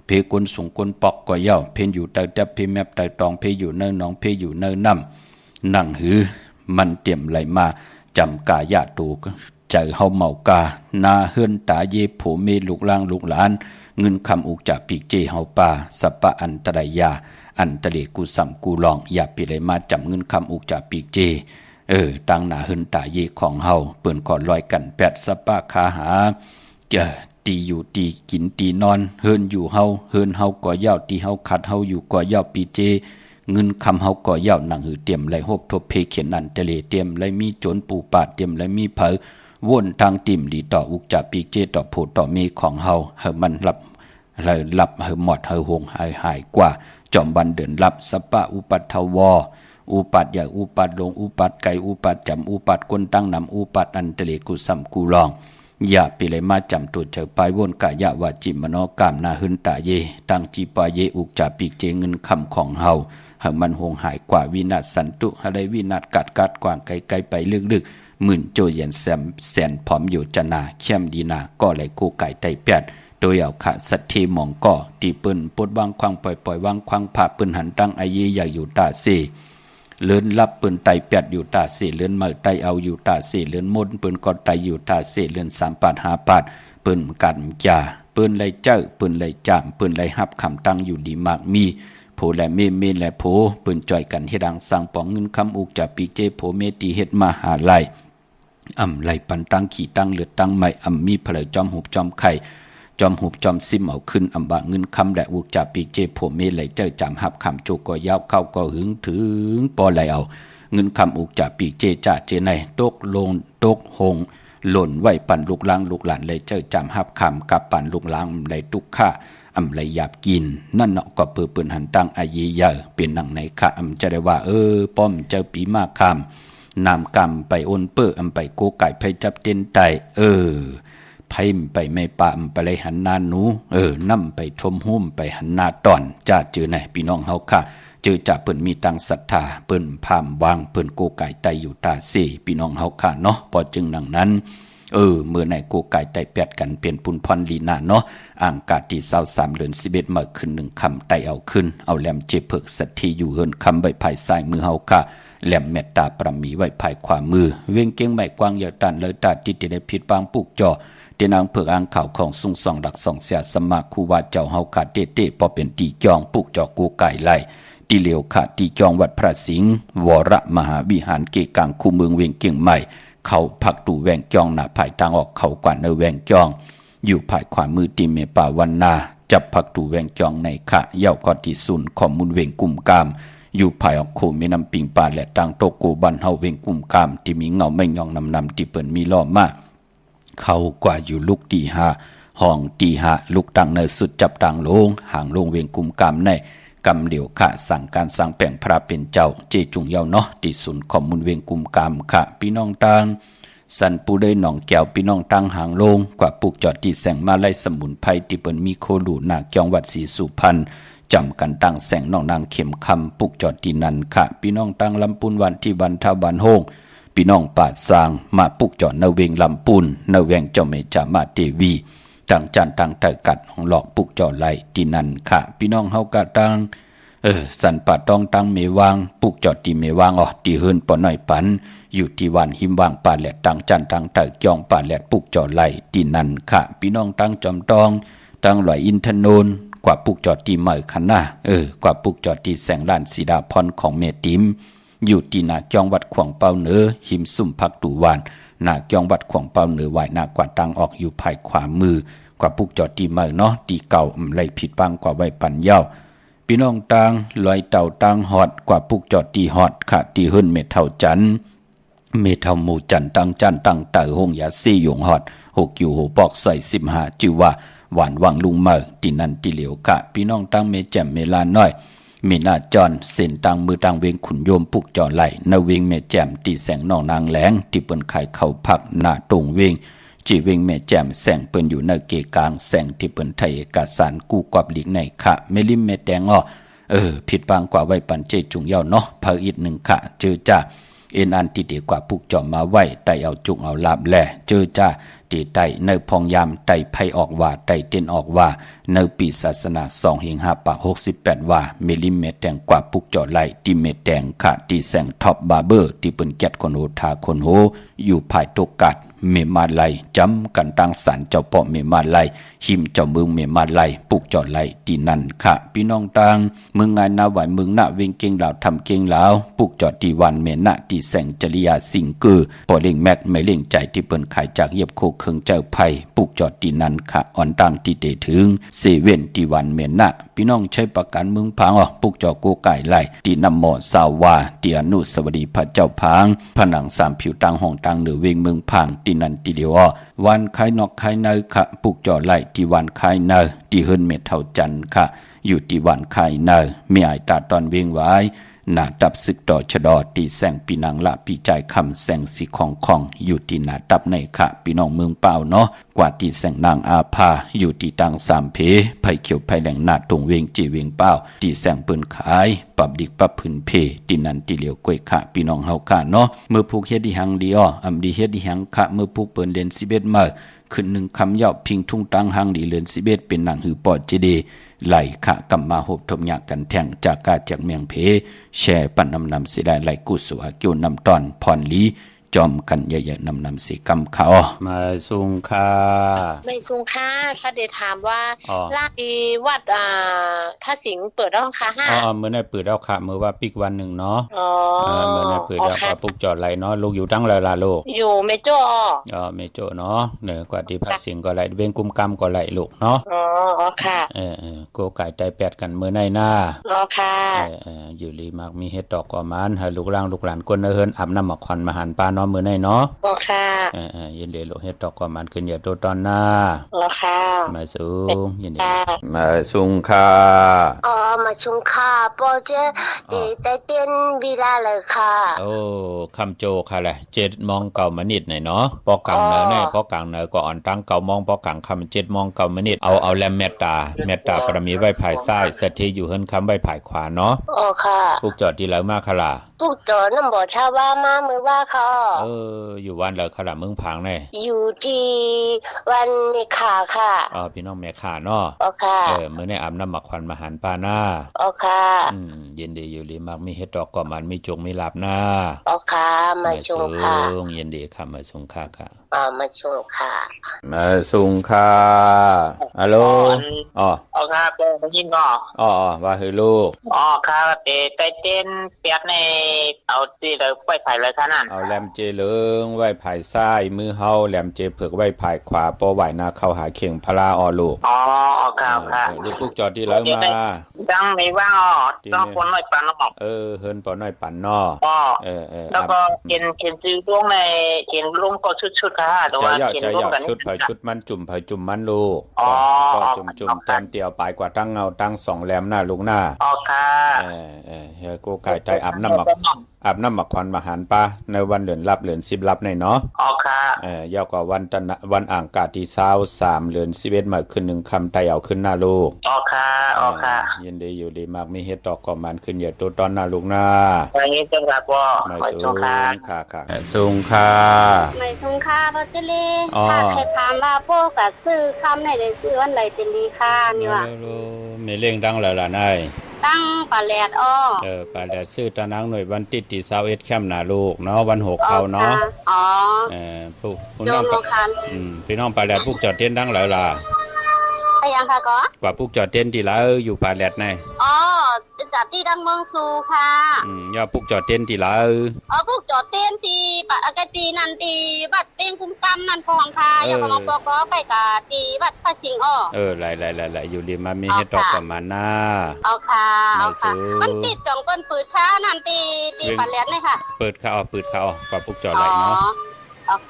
เพกุนสูงกุนปอกก็เย่าเพนอยู่ใต้จับเพแมบใต้ตองเพอยู่เนินน้องเพอยู่เนินน้ำนั่งหือมันเตรียมไหลมาจำกายาตูใจเฮาเมากานาเฮือนตาเยผูเมลูกล่างลูกหลานเงินคำอุกจากปีกเจเฮาป่าสัปปะอันตรายาอันตะเลกูสัมกูลองอย่าปีเลยมาจำเงินคำอุกจากปีกเจตั้งหน้าเฮือนตาเยของเฮาเปิ่นก่อนลอยกันแปดสัปปะคาหาตีอยู่ตีกินตีนอนเฮือนอยู่เฮาเฮือนเฮาก่อย่าตีเฮาขัดเฮาอยู่ก่อย่าปีเจเงินคำเฮาก่อย่าหนังหือเตรียมไหลหบทบเพเขียนอันตะเลเตรียมไหลมีโจรปูปาดเตรียมไหลมีเผอวนทางติ่มดีต่ออุกจากปีกเจต่อโพต่อมีของเฮามันหลับหมดหงหายกว่าจอมบันเดินรับสปะอุปัตถวอุปัตใหญ่อุปัตลงอุปัตไก่อุปัตจำอุปัตกนตั้งนำอุปัตอันตะเลกุสัมกูลองอย่าปีเลยมาจำตัวเจอไปวนกายะวาจิมโนกามนาหึนตาเยตั้งจีปาเยอุกจากปีกเจเงินคำของเฮามันหงหายกว่าวินาศสันตุอะไรวินาศกัดกว่างไกลไปลึกหมื่นโจเย็นแสนผอมอยู่จนาเข้มดีนาก็ไหลกูไก่ไตแปดโดยเอาขาสัตทีมองก่อตีปืนปดวางควางปล่อยวางควางผ่าปืนหันตั้งไอเยอยากอยู่ตาเสเลื่อนรับปืนไตแปดอยู่ตาเสเลื่อนเมื่อไตเอาอยู่ตาเสเลื่อนมดปืนกอดไตอยู่ตาเสเลื่อน3 ปาด 5 ปาดปืนกันจ่าปืนไหลเจ้าปืนไหลจามปืนไหลหับคำตั้งอยู่ดีมากมีโผและเมและโผปืนจ่อยกันเฮดังสั่งปองเงินคำอุกจากปีเจโผเมตีเฮ็ดมาหาไลไหลปันตั้งขี่ตั้งเลือดตั้งไม่มีเผลอจอมหุบจอมไข่จอมหุบจอมซิมเอาขึ้นบะเงินคำและอุกจากปีเจโผเมไหลเจ้าจำหับคำโจก็ยาวเข้าก็หึงถึงปอไหลเอาเงินคำอุกจากปีเจจ่าเจในตกลงตกหงหล่นไหวปั่นลูกล้างลูกหลานเลยเจ้าจำหับคำกับปั่นลูกล้างไหลตุกข้าไหลหยาบกินนั่นเนาะก็เปื่นหันตั้งอายีเยอะเป็นหนังในข้าจะได้ว่าป้อมเจ้าปีมากคำนำกำไปโอนเปื้อไปโกไก่ไปจับเต้นไตไพ่ไปไม่ปะไปเลยหันนาหนูนั่มไปชมหุ่มไปหันนาตอนจ้าเจอไหนพี่น้องเฮาค่ะเจอจ่าเปิ้นมีตังศรัทธาเปิ้นพามวางเปิ้นโกไก่ไตอยู่ตาเสพี่น้องเฮาค่ะเนาะพอจึงหนังนั้นเมื่อไหนโกไก่ไตแปดกันเปลี่ยนปุนพรลีนาเนาะอ่างกาตี23 เดือน11เมื่อขึ้น1คำไตเอาขึ้นเอาแหลมเจเพิกสัตทีอยู่เฮินคำใบภายซ้ายมือเฮาค่ะแหลมเมตตาปรมีไว้ภายขวามือเว้งเก้งใบกว้างยาวตันเลยตาจิตได้ผิดปางปุกจ่อเดนางเผือกอ่างข่าวของสุงส่องดักส่องเสียสมาคูวาเจ้าเฮาขาเต้พอเป็นตีจองปุกจ่อกูไก่ไล่ตีเหลียวขาตีจองวัดพระสิงห์วรมหาวิหารเกกังคูเมืองเวียงเกียงใหม่เขาผักตูแวงจองหน้าภายทางออกเขากว่าเนแวงจองอยู่ภายขวามือตีเมป่าวันนาจับผักตูแวงจองในขะเย่าก็ที่ศูนย์ข้อมูลเวงกุ่มกามอยู่ภายออกโคมีน้ำปิงป่าและตังโตโกบันเฮาเวงกุ่มกามที่มีเงาไม่ยองนำที่เปิ่นมีล้อมาเขากว่าอยู่ลุกตี5ห้องตี5ลุกตังเนสุดจับตังลงห่างลงเวงกุ่มกามใน กำเหลียวค่ะสั่งการสั่งแป่งพระเป็นเจ้าเจจุงเยาเนาะที่ศูนย์ข้อมูลเวียงกุมกามค่ะพี่น้องต่างสันปูได้หนองแก้วพี่น้องตั้งหางลงกว่าปลูกจอดที่แสงมาไล่สมุนไพรที่เปิ้นมีโคลูนาเกียงวัดศรีสุพรรณจำกันตั้งแสงน้องนางเข็มคำปลูกจอดที่นั่นค่ะพี่น้องตั้งลำปูนวันที่วันท่าวันโฮงพี่น้องป่าสางมาปลูกจอดนาเวงลำปูนนาแวงเจ้าเมจามาเทวีตั้งจันตั้งเตกัดของหลอกปลูกจอดไหลที่นั่นค่ะพี่น้องเฮากะตั้งสันป่าต้องตั้งเมวางปลูกจอดที่เมวางที่เฮิรนปอน้อยปันอยู่ที่วันหิมวางป่าแหลดตั้งจันตั้งเตเกียงป่าแหลดปลูกจอดไหลที่นั่นค่ะพี่น้องตั้งจอมตองตั้งหลอยอินทนนท์กว่าปลูกจอดที่เหมยคันน่ะกว่าปลูกจอดที่แสงล้านสีดาพรของเมติมอยู่ที่นาเกียงวัดขวางเปาเหนือหิมซุ่มพักตูวานนาเกียงวัดขวางเปาเหนือไหวหน้ากว่าตั้งออกอยู่ภายขวามือกว่าปลูกจอดที่เหมยเนาะที่เก่าไหลผิดบางกว่าไว้ปันเย้าพี่น้องตังลอยเต่าตังฮอดกว่าปลูกจอดที่ฮอดค่ะที่เฮิรนเมเท่าจันเมเท่าหมู่จันตั้งจันตั้งเต่าหงยาซี่หยงฮอด6กิวโหปอกใส่15จิว่าหวานวังลุงเมอที่นั่นที่เหลียวกะพี่น้องตั้งเมแจ่มเมลาน้อยเมนาจอนเส้นตังมือตังเวงขุนโยมปุกจอไหลนาเวงเมแจ่มตีแสงนองนางแหลงที่เปิ้นไข่เข้าพักหน้าตรงเวงจีเวงเมแจ่มแสงเปิ้นอยู่ในเกกลางแสงที่เปิ้นไทยเอกสารกู้กวับหลีกในค่ะเมลิมเมแดงผิดบางกว่าไว้ปันเจจุงเย้าเนาะเผออีกหนึ่งค่ะเจอจ้าเอ็นอันที่ดีกว่าปุกจอมมาไว้ไตเอาจุกเอาลาบแลเจอจ้าตีไตเนพองยามไตไพออกว่าไตเต้นออกว่าเนปีศาสนา2 หิง 5 ปาก 68ว่ามิลลิเมตรแดงกว่าปุกจอไหลที่เมตรแดงค่ะที่แสงท็อปบาร์เบอร์ที่เปิ้นแกดคนโหทาคนโหอยู่ภายตกกัดเมมาไลจำกันตั้งสารเจ้าเปาะเมมาไลหิมเจ้าเมืองเมมาไลปุกจอไหลที่นั่นค่ะพี่น้องต่างเมืองงานนาไหวเมืองนาเวงเก่งลาวทำเก่งลาวปุกจอดที่วันเมนะที่แสงจริยาสิงเกอปอเล่งแม็กไม่เล่งใจที่เปิ้นขายจากเย็บโคเคิงเจ้าไผ่ปุกจอดที่นั่นค่ะอ่อนตั้งที่เตถึงเซเว่นที่วันเมนะพี่น้องใช้ประกันเมืองพังปุกจอโกไก่ไลที่นำหมอสาวาที่อนุสวดีพระเจ้าพังผนัง3ผิวตังห้องตังเหนือเวงเมืองพังที่นั่นที่เดียววันคายนอกคายเนยค่ะปุกจอไหลที่วันคายเนยที่เฮิรนเมเท่าจันค่ะอยู่ที่วันคายเนยมีไอตาตอนเวงไว้หน้าดับศึกต่อชะดอที่แสงปีนังละปีใจคำแสงสีของอยู่ที่หน้าดับในค่ะพี่น้องเมืองเปล่าเนาะกว่าที่แสงนางอาภาอยู่ที่ตัง3 เพไผเขียวไผแหลงหน้าตรงเวงจีเวงเปล่าที่แสงปืนขายปรับดิกปรับพื้นเพที่นั่นที่เหลียวกล้วยค่ะพี่น้องเฮาค่ะเนาะเมื่อผูกเฮ็ดที่หังดีอำดีเฮ็ดที่หังค่ะเมื่อผูกเปิ้นเด่น11มื้อขึ้น1 คำยาวพิงทุ่งตังหังดีเลือน11เป็นหนังหือปอดเจดีไหลขะกำมาหบทมยากันแท่งจากกาจากเมียงเพแช่ปั่นนำเสียได้ไหลกุศลเกี่ยวนำตอนพรลีจอมกันใหญ่ๆนำสีกำเขามาสุงค่าไม่สุงค่าค่ะเดถามว่าลาดีวัดพระสิงห์เปิดแล้วค่ะเมื่อไหร่เปิดแล้วค่ะเมื่อว่าปิกวันหนึ่งเนาะเมื่อไหร่เปิดแล้วค่ะปุกจอดไหลเนาะลูกอยู่ตั้งลาลูกอยู่เมโจเมโจเนาะเหนือกว่าที่พระสิงห์ก็ไหลเว้งกุมกรรมก็ไหลลูกเนาะค่ะโกไก่ใจแปดกันเมื่อไหร่หน้าค่ะอยู่ลีมากมีเฮ็ดดอกกว่ามันให้ลูกหลานลูกหลานก้นเฮิรนอาบน้ำหมอกคอนมาหันปลาเนาะมื้อไหนเนาะค่ะยินดีลูกเฮ็ดดอกกว่ามันขึ้นอย่าโตตอนหน้าค่ะมาสูงยินดีมาสูงค่ะมาสูงค่ะปอเจได้เต้นเวลาเลยค่ะคำโจค่ะแหละ7 โมง 9 นาทีหน่อยเนาะปอกลางเนอแน่ปอกลางเนอก็อ่อนตั้ง9 โมงปอกลางคำ7 โมง 9 นาทีเอาแลมเมตตาปรมีไว้ภายซ้ายสถิอยู่เฮิรนคำไว้ภายขวาเนาะค่ะปุกจอดที่แล้วมาค่ะล่ะปุกจอดนำบ่ชาวว่ามามือว่าค่ะอยู่วันแล้วค่ะล่ะเมืองพังแน่อยู่ที่วันเมฆาค่ะพี่น้องเมฆาเนาะค่ะมื้อนี้อาบน้ำหมักควันมาหันปาหน้าค่ะยินดีอยู่ลีมักมีเฮ็ดดอกก็มันมีจงมีลาบหน้าค่ะมาชงค่ะยินดีค่ะมาชงค่ะค่ะมาชงค่ะมาชงค่ะฮัลโหลครับได้ยินบ่ว่าคือลูกครับไปเต้นเปียกในเอาที่เราไว้ไผเลยค่ะนั่นเอาแหลมเจเหลืองไว้ไผซ้ายมือเฮาแหลมเจเผือกไว้ไผขวาปอไหวหน้าเข้าหาเข่งพลาลูก ค่ะ ลูกปุกจอดที่แล้วมา ดังไม่ว่างต้องคนหน่อยปันออก เฮินปอน้อยปั่นนอแล้วก็เขียนซื้อร่วงในเขียนร่วงก็ชุดค่ะแต่ว่าเขียนร่วงกันชุดชุดมันจุ่มจุ่มมันลูกก็จุ่มแต้มเตียวปลายกว่าตั้งเงาตั้ง2แหลมหน้าลุงหน้าค่ะเฮียกูไก่ใจอาบน้ำหมักควันมาหันปะในวันเหลือนรับเหลือน10รับในเนาะค่ะยาวกว่าวันอ่างกาที่23เหลือน11มาขึ้น1คำไตเอาขึ้นหน้าลูกค่ะยินดีอยู่ดีมากมีเฮ็ดตอกก่อมันขึ้นอย่าตัวตอนหน้าลูกหน้าวันนี้จังหวัดบ่ไม่สูงค่ะสูงค่ะไม่สูงค่ะบ่เจเลถ้าใครถามว่าโป้ก็ซื้อคำไหนได้ซื้อวันไหนเป็นดีค่ะนี่ว่ามีเร่งดังแล้วล่ะนายตั้งปลาแหลดปลาแหลดซื้อตะนังหน่วยวันติด21ค่ำหน้าลูกเนาะวัน6เข้าเนาะผู้น้องพี่น้องปลาแหลดพวกจอดเต้นดังแล้วล่ะยังค่ะก็กว่าพวกจอดเต้นที่แล้วอยู่ปลาแหลดไงจัดที่ดังเมืองซูค่ะย่าพวกจอดเต้นที่แล้วพวกจอดเต้นที่ปะกะตีนันตีบัดเต้นคุ้มกำนันพองค่ะอย่ามาลองก็ไปกะตีบัดพระชิงหลายอยู่ริมมามีให้ตอกประมาณน่าค่ะมันติดจ่องเปิ้นปืดค่ะนันตีปลาแหลดเลยค่ะเปิดเข้ากว่าพวกจอดไหลเนาะ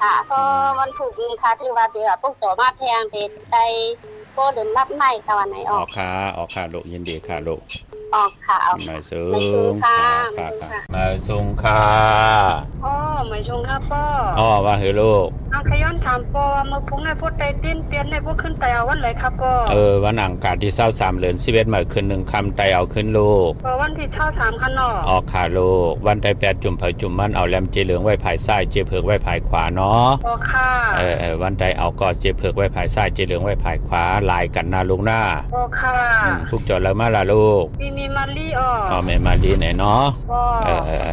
ค่ะเพราะวันถูกค่ะถือว่าเดี๋ยวพวกจอมาแพงเป็นใจโป้เดินรับในตะวันไหนออกค่ะลูกยินดีค่ะลูกค่ะไม่สูงค่ะไม่สูงค่ะไม่สูงค่ะพ่อว่าเฮ้ลูกขย้อนถามพ่อว่ามือพุ่งในพวกไตเต้นเตียนในพวกขึ้นไตเอาวันไหนครับพ่อวันอังคารที่23เหลือน11มาขึ้น1คำไตเอาขึ้นลูกวันที่23คันค่ะลูกวันไต8จุ่มจุ่มมันเอาแหลมเจเหลืองไว้ภายซ้ายเจเผือกไว้ภายขวาเนาะค่ะวันไตเอาก็เจเผือกไว้ภายซ้ายเจเหลืองไว้ภายขวาลายกันหน้าลุงหน้าค่ะพวกจอดแล้วมาล่ะลูกมีมาลีแม่มาลีไหนเนาะ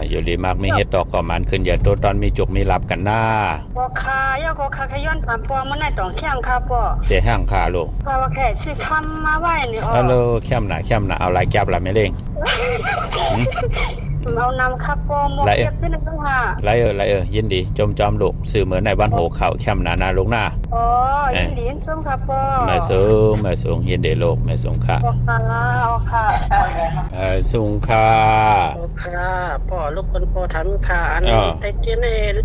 อยู่ดีมากมีเฮ็ดตอกก่อมันขึ้นอย่าตัวตอนมีจุกมีหลับกันหน้าค่ะย่าค่ะขย้อนถามพ่อมันได้ต้องแข้งค่ะพ่อเตะห้างค่ะลูกพ่อว่าแค่ชื่อคำมาไว้นี่ฮัลโหลแคมหนาเอาหลายแก๊บล่ะแม่เล้งเอานำครับพ่อหมดเก็บซินึงค่ะไรยินดีจมลูกสื่อเหมือนในบ้านโหเขาแคมหนาลูกหน้ายินดีชมครับพ่อไม่สูงยินดีลูกไม่สูงค่ะสูงค่ะพ่อลูกคนพ่อทันค่ะอันแต่เจน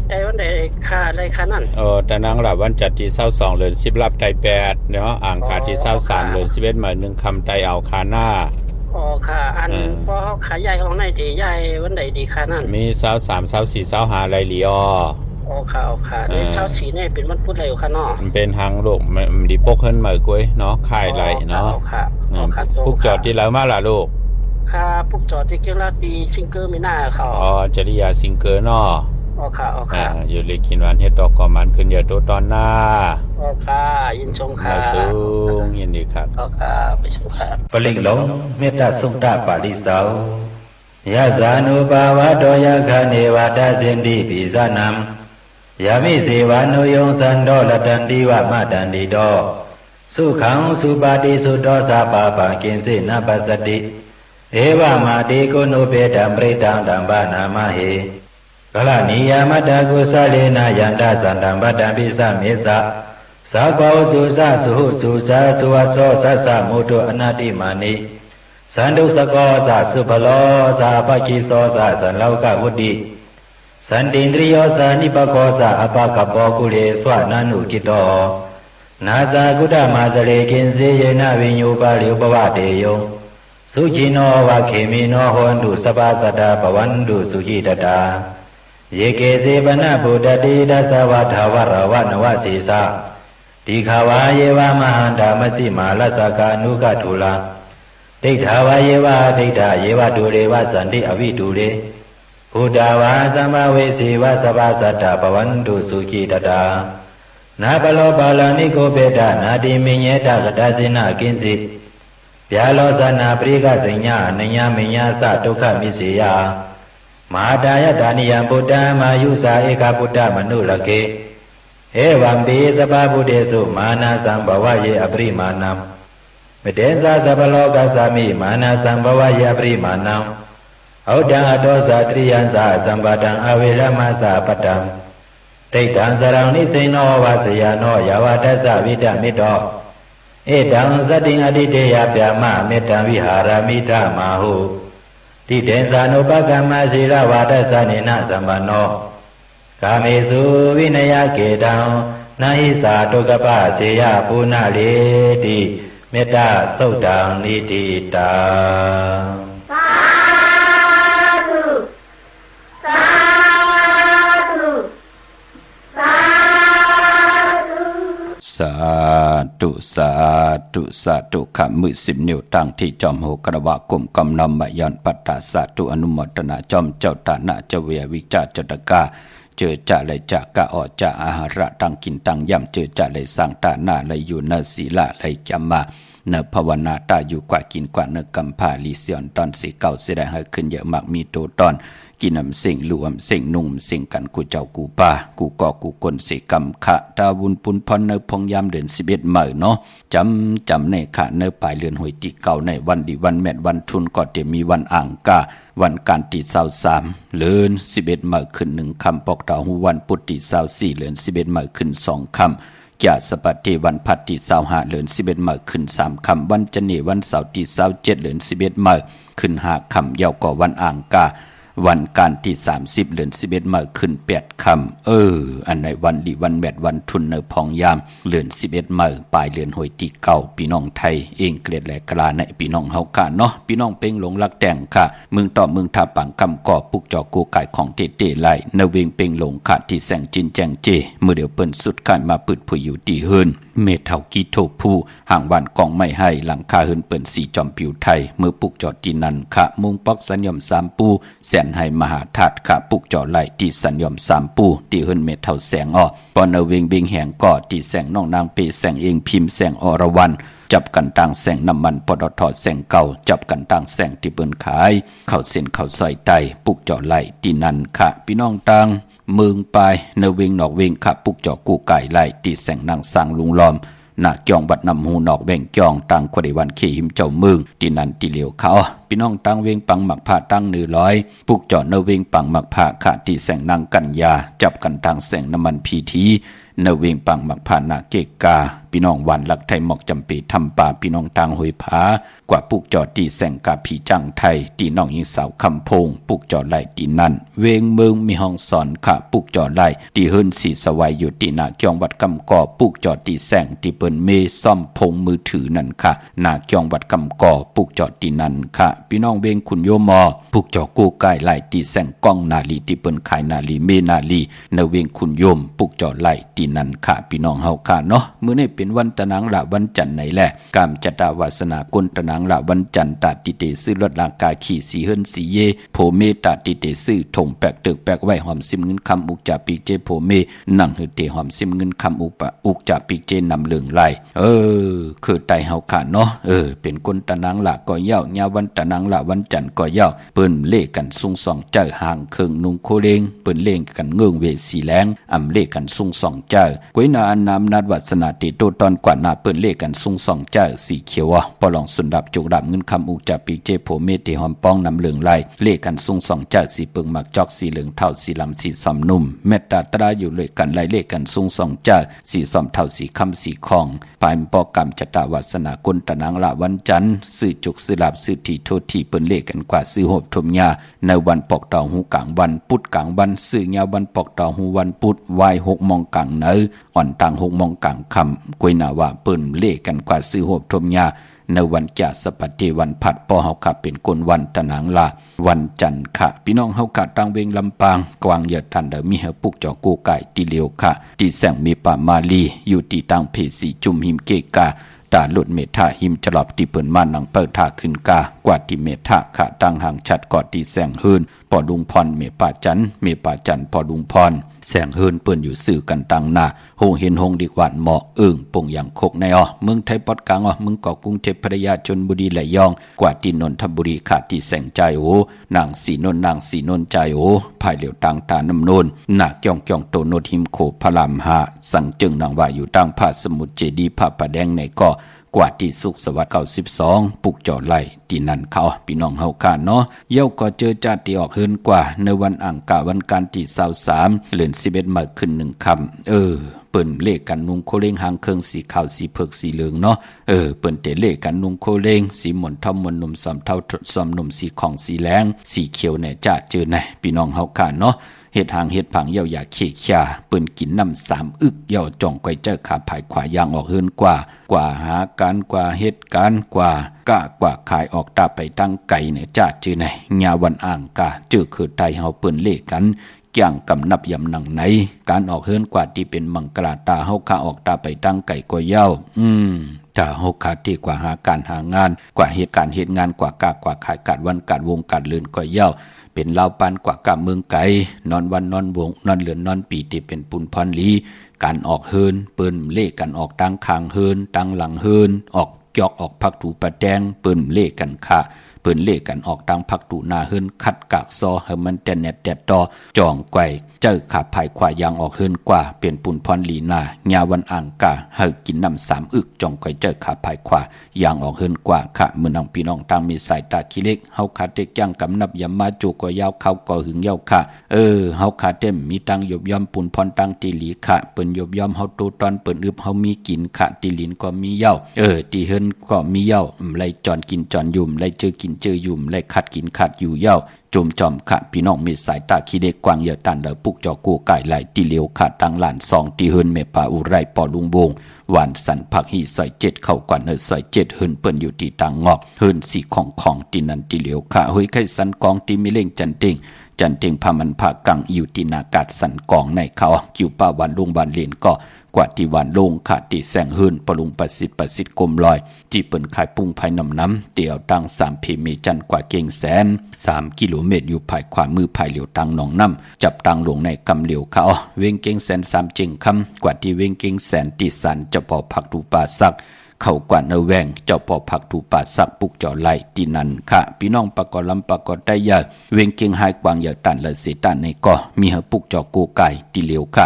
ในวันไหนค่ะอะไรค่ะนั่นแต่นางหลับวันจัดที่22เหลือน10รับไต8เนาะอ่างคาที่23เหลือน11มา1คำไตเอาคาหน้าค่ะอันพอขายใหญ่ของไหนดีใหญ่วันไหนดีค่ะนั่นมี23 24 25อะไรหลีค่ะใน24นี่เป็นวันพุธอะไรอยู่ค่ะเนาะมันเป็นทางลูกมันดีปกขึ้นมากุ้ยเนาะค่ายไรเนาะพวกจอดที่แล้วมาล่ะลูกค่ะพวกจอดที่เกี่ยวกับดีซิงเกอร์มีหน้าเขาจริยาซิงเกอร์เนาะค่ะอยู่เลยกินวันเฮ็ดดอกก่อมันขึ้นอย่าตัวตอนหน้าค่ะยินชมค่ะสูงยินดีครับค่ะไปชมค่ะปลิกหลงเมตตาสุตตะปาริสาวยะสานุภาวะโตยะคเนวะตาสินติปิสานัมยามิเสวานุยงสันโดลตันติวะมะตันติโตสุขังสุปาติสุโตสัพพะปังกินสินะปัสสติเอวะมาติโกโนเปตัมปริตังธัมปนามะเหกลานิยามตะกุสเลนะยันตสันตัมปตัมปิสะเมสะสัพพะสุสะสุสะสุวัสโสสัสสะมุตุอนาติมานิสันตุสกอสะสุภโลสะปะคิโสสะสันโลกวุติสันตินทริโยสะนิปโกสะอปะกปโปกุเลสวะนานุกิโตนาสากุตมาสเลกินสีเยนะวิญญูปาลิอุปวะเตโยสุจิโนวะเขมิโนโหนตุสปาสัตตาปวันตุสุจิตตาเยเกเสปนะพุทธติดัสสวะทาวรวะนวสีสาติขาวาเยวามหันตามสิมาลัสสกานุกทุลาติถาวาเยวาติถาเยวดุเรวะสันติอวิดุเรพุทธาวาสัมมาเวสีวะสปาสัตตาปวันตุสุจิตตานาปโลปาลานิโกเปตานาติมิญเยตากตาสินากินสิဗျာလောဇနာပရိကစိညာနညာမညာသဒုက္ခမိစေယမဟာတာယတာနိယံဗုဒ္ဓံမာယုဇာဧကဗုဒ္ဓမနုလကေဧဝံပိသဗ္ဗဗုဒ္ဓေစုမာနသံဘဝယေအပရိမာဏံမတေသသဗ္ဗလောကသမိမာနသံဘဝယေအပရိမာဏံဩဒံအတောဇာတရိယံဇာသံပါတံအဝေရမသပတ္တံဒိဋ္ဌံသရံနိသိဏောဝါစယနောယဝတ္တသဝိတ္တမိတော เอตังสติอธิเตยปะมะเมตตาวิหารามิธามาหุทิเตสานุปกรรมศีลวาทสเนนะสัมปันโนกาเมสุวินยเกตังนาหิสาตุกปะเสยปุณเลติเมตตาสุตังนิติตาสาธุสาธุสาธุขมือ10 นิ้วตั้งที่จอมโหกระวะกลุ่มกำนำมย้อนปัตตาสาธุอนุโมทนาจอมเจ้าตานะเจเววิจาจตกาเจอจะเลยจากกะออจะอาหาระตั้งกินตั้งย่ำเจอจะเลยสร้างตาหน้าเลยอยู่เนศีละเลยจำมาเนภาวนาตาอยู่กว่ากินกว่าเนกำพาลีเสียนตอนสีเก่าเสียดายให้ขึ้นเยอะมากมีตัวตอนกินน้ำสิ่งรวมสิ่งนุ่มสิ่งกันกูเจ้ากูป่ากูก่อกูกลสิกรรมขะดาวุนปุนพรเนพงยามเดือน11เมื่อเนาะจำในขะเนปลายเรือนหวยตีเก่าในวันดีวันแม่วันทุนก็เดี๋ยวมีวันอ่างกาวันการตี23เลือน11เมื่อขึ้น1คำปอกดาวหูวันพุธตี24เลือน11เมื่อขึ้น2คำจะสปฏิวันพัดตี25เลือน11เมื่อขึ้น3คำวันจันทร์วันเสาร์ตี27เลือน11เมื่อขึ้น5คำยาวกว่าวันอ่างกาวันการที่30เดือน11เมื่อขึ้น8คำอันในวันดีวันแมดวันทุนเนพองยามเดือน11เมื่อปลายเดือนหวยตีเก่าพี่น้องไทยเองเกลียดแหลกลาในพี่น้องเฮาค่ะเนาะพี่น้องเป้งหลงรักแต่งค่ะมึงต่อมึงทาปังกำก่อปุกจอกูไก่ของเตเตไลเนเวงเป้งหลงค่ะที่แสงจินแจงเจเมื่อเดี๋ยวเปิ้นสุดกันมาปึดผู้อยู่ดีเฮินเมเท่ากีโทผู้ห่างวันกองไม่ให้หลังคาเฮินเปิ้นสีจอมผิวไทยเมื่อปุกจอตีนันค่ะมุงปักสัญญม3ปูแสนให้มหาธาตุขาปุกจ่อไหลที่สัญญม3ปูที่เฮินเมเท่าแสงอ้อปอนเวงบิงแหงก่อที่แสงน้องนางเปแสงเองพิมพ์แสงอรวรรณจับกันต่างแสงน้ำมันปตทแสงเก่าจับกันต่างแสงที่เปิ้นขายเข้าเส้นเข้าซอยไตปุกจ่อไหลที่นั่นค่ะพี่น้องต่างเมืองปลายเนเวงนอกเวงค่ะปุกจ่อกูไก่ไหลที่แสงนางสร้างลุงล้อมหน้าเกียงบัดนำหูนอกแบ่งเกียงต่างคนใดวันขี่หิมเจ้าเมืองที่นั่นที่เหลียวเขาพี่น้องตั้งเวงปังหมักผ้าตั้ง100ปุกจ่อเนเวงปังหมักผ้าค่ะที่แสงนางกันยาจับกันต่างแสงน้ำมันพีทีเนเวงปังหมักผ้านาเกกาพี่น้องวันหลักไทยหมอกจำปีทำป่าพี่น้องต่างหอยผากว่าปุกจอตีแสงกาผีจังไทยตีน้องยิงสาวคำพงปุกจอไหลตีนั่นเวงเมืองมีห้องสอนค่ะปุกจอไหลตีเฮินสีสวัยอยู่ตีนาเกียงวัดกำกอปุกจอตีแสงตีเปิ้นเมซ่อมพงมือถือนั่นค่ะนาเกียงวัดกำกอปุกจอตีนั่นค่ะพี่น้องเวงคุณโยมอปุกจอกูไก่ไหลตีแสงกล้องนาลีตีเปิ้นขายนาลีเมนาลีเนเวงคุณโยมปุกจอไหลตีนั่นค่ะพี่น้องเฮาค่ะเนาะมื้อนี้เป็นวันตะนังละวันจันทร์ไหนแหละกามจตาวาสนากุลตะนังละวันจันทร์ตาติเตซื้อรถลางกาขี่สีเฮิรนสีเยโผเมตาติเตซื้อถงแปกตึกแปกไว้หอมซิมเงินคำอุกจาปีเจโผเมนั่งหือเตหอมซิมเงินคำอุกจาปีเจนำเหลืองไหลคือไตเฮาขาเนาะเป็นกุลตะนังละก็เย้ายาวันตะนังละวันจันทร์ก็เย้าเปิ้นเล่กันซุงสองเจ้าห่างเคิงนุงโคเลงเปิ้นเล่งกันเงื่องเวสีแรงอำเล่กันซุงสองเจ้ากวยนาอันนามนัดวัสนาติโตตอนกว่านาเปิ้นเล่กันซุงสองเจ้าสีเขียวปอลองสุนดับจุกดับเงินคำอุกจาปีเจโผเมติหอมป้องนำเหลืองไหลเล่กันซุงสองเจ้าสีเปิงหมักจอกสีเหลืองเท่าสีลำสีสอมนุ่มเมตตาตราอยู่เลยกันไหลเล่กันซุงสองเจ้าสีสอมเท่าสีคำสีคองปลายปอกรรมจตาวาสนากุลตะนังละวันจันทร์ซื้อจุกซื้อลาบซื้อทีโทษทีเปิ้นเล่กันกว่าซื้อหบทมยาในวันปอกดาวหูกลางวันพุธกลางวันซื้อยาวันปอกดาวหูวันพุธวาย6 โมงกลางเนออ่อนต่าง6 โมงกลางคำกวยนาว่าเปิ้นเล่กันกว่าซื้อหบทมยาในวันจ่าสปัติวันผัดปอเฮาขับเป็นคนวันตะนังลาวันจันทร์ค่ะพี่น้องเฮาขัดตังเวงลำปางกวางเหยียดทันเดมีเฮปุกจอกูไก่ตีเหลียวค่ะตีแสงมีป่ามาลีอยู่ตีตังเพสีจุมหิมเกกาตาหลุดเมธาหิมจลอบตีเปิ้นมานังเปิดท่าขึ้นกากว่าที่เมธาค่ะตังห่างชัดกอดตีแสงเฮินปอดุงพรเมป่าจันปอดุงพรแสงเฮินเปิ้นอยู่สื่อกันตังหน้าโฮเห็นหงดีกว่าเหมาะปงอย่างโคกในเมืองไทยปอดกลางเมืองเกาะกรุงเทพพระยาชลบุรีและยองกว่าที่นนทบุรีขาดที่แสงใจนางสีนนใจภายเหลียวตังตาน้ำนนหน้าเกียงโตโนทิมโคพระรามหาสังจึงนางว่าอยู่ตั้งผาสมุทรเจดีผาประแดงในเกาะกว่าที่สุขสวัสดิ์92ปุกจอไหลที่นั่นเขาพี่น้องเฮาค่ะเนาะเย้าก็เจอจาติออกเฮินกว่าในวันอังคารวันการที่23เดือน11มาขึ้น1ค่ำ เปิ้นเลขกันนุ่งโคเลงหางเครื่องสีขาวสีเผือกสีเหลืองเนาะเปิ้นเตเลขกันนุ่งโคเลงสีหม่นเท่ามนนุ่มสอมเท่าสอมนุ่มสีของสีแรงสีเขียวเนี่ยจ้าเจอไหนพี่น้องเฮาค่ะเนาะเฮ็ดหางเฮ็ดผังเยาอย่าเขี้ยเปิ้นกินน้ำ3อึกเยาจ่องก้อยเจ้าขาภายขวายางออกเฮินกว่าหาการกว่าเฮ็ดการกว่าขายออกตาไปตั้งไก่เนี่ยจ้าจื้อไหนญาวันอ่างกะจื้อคือไทยเฮาเปิ้นเลขกันเกี่ยงกำนับยำหนังไหนการออกเฮินกว่าที่เป็นมังกราตาเฮาขาออกตาไปตั้งไก่ก็เย้าถ้าเฮาขาที่กว่าหาการหางานกว่าเหตุการณ์เหตุงานกว่ากว่าขายการวันการวงการเลื่อนก็เย้าเป็นลาวปันกว่ากะเมืองไก่นอนวันนอนวงนอนเหลือนนอนปีที่เป็นปุนพรลีการออกเฮินเปิ้นเลขกันออกตั้งคางเฮินตั้งหลังเฮินออกจอกออกพักถูประแดงเปิ้นเลขกันค่ะเปิ้นเลขกันออกตั้งพักถูหน้าเฮินคัดกากซอให้มันแต่แนดแต่ต่อจองไกวเจ้าขาภายขวายางออกเฮินกว่าเป็นปุนพรลีนาญาวันอ่างกะให้กินน้ำ3อึกจองไกวเจ้าขาภายขวายางออกเฮินกว่าค่ะมื้อน้องพี่น้องตามมีสายตาขี้เล็กเฮาขาเต็กย่างกำนับยำมาจูก็ยาวเข้าก็หึงยาวค่ะเฮาขาเต็มมีตังยบย่อมปุนพรตังตีหลีค่ะเปิ้นยบย่อมเฮาตูตอนเปิ้นอึบเฮามีกินค่ะตีหลินก็มีเย้าตีเฮินก็มีเย้าไล่จอนกินจอนยุ่มไล่เจอกินเจอยุ่มไล่คัดกินคัดอยู่เย้าจุมจอมค่ะพี่น้องมีสายตาขี้เด็กกวางเยอะตันเดอปุกจอกูไก่ไหลตีเหลียวขาดตังหลาน2ตีเฮินเมปาอุไรปอลุงบงหวานสันผักหีซอย7เข้ากว่าเนอซอย7เฮินเปิ้นอยู่ที่ตังงอกเฮินสีของตีนันตีเหลียวค่ะเฮ้ยไข่สันกองตีมีเล่งจันติงพามันผากังอยู่ที่นากาศสันกองในเขาคิวป้าวันลุงบานเลนก็กว่าที่วันลงขาดตีแสงเฮินปลุงประสิทธิ์กลมลอยที่เปิ้นขายปุ้งภายน้ำเดี่ยวตั้ง3เพมีจันกว่าเก่งแสน3กิโลเมตรอยู่ภายขวามือภายเหลียวตั้งหนองน้ำจับตั้งลงในกำเหลียวเขาเวงเก่งแสน3เจิงคำกว่าที่เวงเก่งแสนตีสันจะพอผักดูปลาซักเข้ากว่าเนแวงเจ้าพอผักถูป่าสักปุกจ่อไหลตีนันค่ะพี่น้องปะกอลำปะกอได้ยาเวงเก่งหายกวางอย่าตันละเสตันในก็มีเหปุกจ่อกูไก่ตีเหลียวค่ะ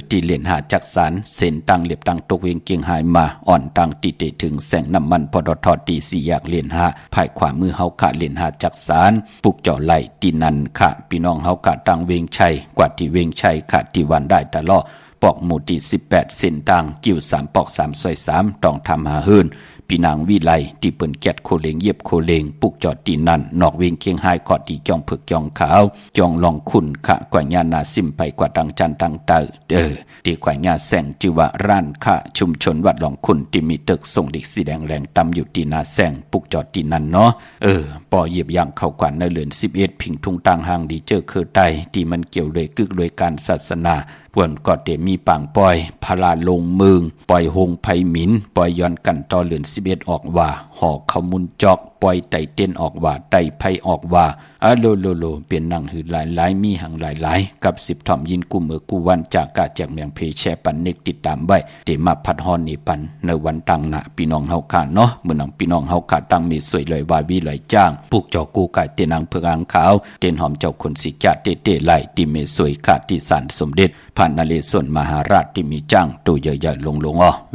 ตีเหรียญหาจักสารเส้นตังเล็บตังตกเวงเกียงหายมาอ่อนตังตีเตถึงแสงน้ำมันพอดทอตีสี่อยากเหรียญหาภายขวามือเฮาขาเหรียญหาจักสารปุกจ่อไหลตีนันค่ะพี่น้องเฮาขาตังเวงชัยกว่าที่เวงชัยค่ะที่วันได้ตลอดปอกหมู่ที่18เส้นตังกิ้ว3ปอก3ซอย3ต้องทำหาเฮินพี่นางวิไลที่เปิ้นแกดโคเลงเย็บโคเลงปุกจอดตีนันนอกเวงเคียงหายกอดตีจ้องเผือกจ้องขาวจ้องลองขุนขะกว่าญานาซิมไปกว่าดังจันตังเตตีกว่าญาแสงจิวะร้านขะชุมชนวัดหลองขุนที่มีตึกส่งเด็กสีแดงแรงตำอยู่ตีนาแสงปุกจอดตีนันเนาะปอเหยียบย่างเข้ากว่าในเลือน11พิงทุงตังหางดีเจอคือไตที่มันเกี่ยวเลยกึกเลยการศาสนาพวนก็เตมีปางปอยพลาลงเมืองปล่อยหงไผหมินปล่อยย้อนกันต่อเลือน11ออกว่าหอกขมุนจอกปล่อยไตเต้นออกว่าไตไผออกว่าโลเปลี่ยนหนังหือหลายมีหังหลายกับ10ถ่อมยินกูมือกูวันจากกาแจกเมียงเพแชปันเนกติดตามไว้เตมาพัดฮอนนี่ปันในวันตังนะพี่น้องเฮาขาเนาะมื้อนังพี่น้องเฮาขาตั้งมีสวยลอยวาวีลอยจ้างปุกจอกูไก่เตนางเผือกอ่างขาวเต้นหอมเจ้าคนสิจะเตไหลที่เมสวยขาที่ศาลสมเด็จผ่านนเรศวรมหาราชที่มีจ้างตัวใหญ่ๆลง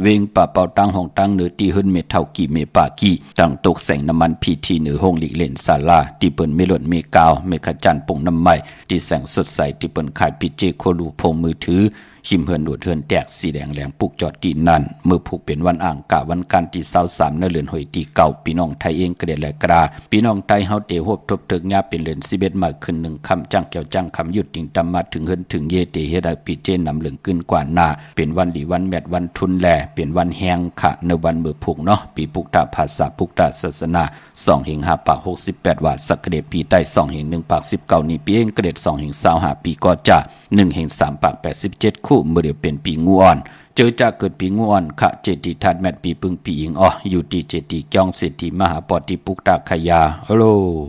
เวงป่าเป่าตั้งห้องตั้งเนื้อที่หึนเมเท่ากี่เมปากี่ตั้งตกแสงน้ำมันพีทีเหนือห้องหลีกเล่นศาลาที่เปิ้นเมลดเมกาวเมขจันปงน้ำไม้ที่แสงสดใสที่เปิ้นขายพิเจโคลูพงมือถือหิมเฮือนดูดเฮือนแตกสีแดงแหลงปุกจอดตีนั่นเมื่อผูกเป็นวันอ่างกะวันกันที่23ในเดือนหอยตีเก่าพี่น้องไทยเองกระเดและกราพี่น้องไทยเฮาเตฮบทบถึกญาเป็นเดือน11มาขึ้น1คำจังแก้วจังคำหยุดติงตำมาถึงเฮือนถึงเยเตเฮ็ดให้พี่เจนำเหลืองขึ้นกว่าหน้าเป็นวันดีวันแมดวันทุนแลเป็นวันแฮงค่ะในวันมื้อผูกเนาะปีปุกตะภาษาปุกตะศาสนา2 5 ปาก 68 ว่าสักเดปีใต้2 1 ปาก 19นี้ปีเองกระเด2 25 ปีก็จะ1 3 ปาก 87 คู่เมื่อเดียวเป็นปีงูอ่อนเจอจากเกิดปีงูอ่อนขะเจติทัดแมดปีปึงปีอิงอยู่ที่เจติจ้องเศรษฐีมหาปอติปุกตาขยาโล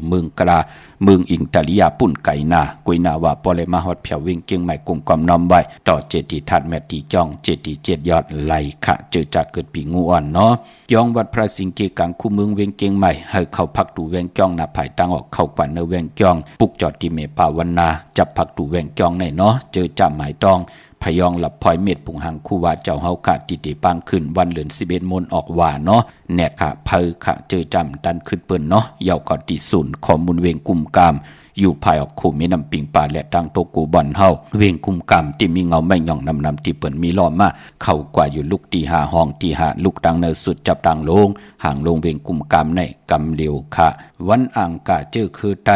เมืองกลาเมืองอิงตาลิยาปุ่นไก่นากุยนาว่าปอเลมาฮอดเพียววิ่งเก่งใหม่กลุ่มความน้อมไว้ต่อเจติทัดแมดตีจ้องเจติ7ยอดไหลขะเจอจากเกิดปีงูอ่อนเนาะย่องวัดพระสิงเกกังคู่เมืองเวียงเก่งใหม่ให้เข้าพักดูแวงจ้องหน้าภายตั้งออกเข้ากว่าเนแวงจ้องปุกจอดที่เมภาวนาจับพักดูแวงจ้องในเนาะเจอจับหมายตองพยองหลับพลอยเม็ดปุงหังคู่ว่าเจ้าเฮาขาติติปังขึ้นวันเหลือน11มนออกว่าเนาะแนกค่ะเพอค่ะเจอจำดันขึ้นเปิ้นเนาะเยาก็ติศูนย์ข้อมูลเวงกลุ่มกาม อยู่ภายออกคู่มีน้ำปิงป่าและตั้งโตกูบ่อนเฮาเวงคุมกำที่มีเงาไม่หย่องนำที่เปิ้นมีล้อมมาเข้ากว่าอยู่ลูกตีหาห้องตีหาลูกดังเนอสุดจับดังลงห่างลงเวงคุมกำในกำเลียวค่ะวันอ่างกะเจอคือไต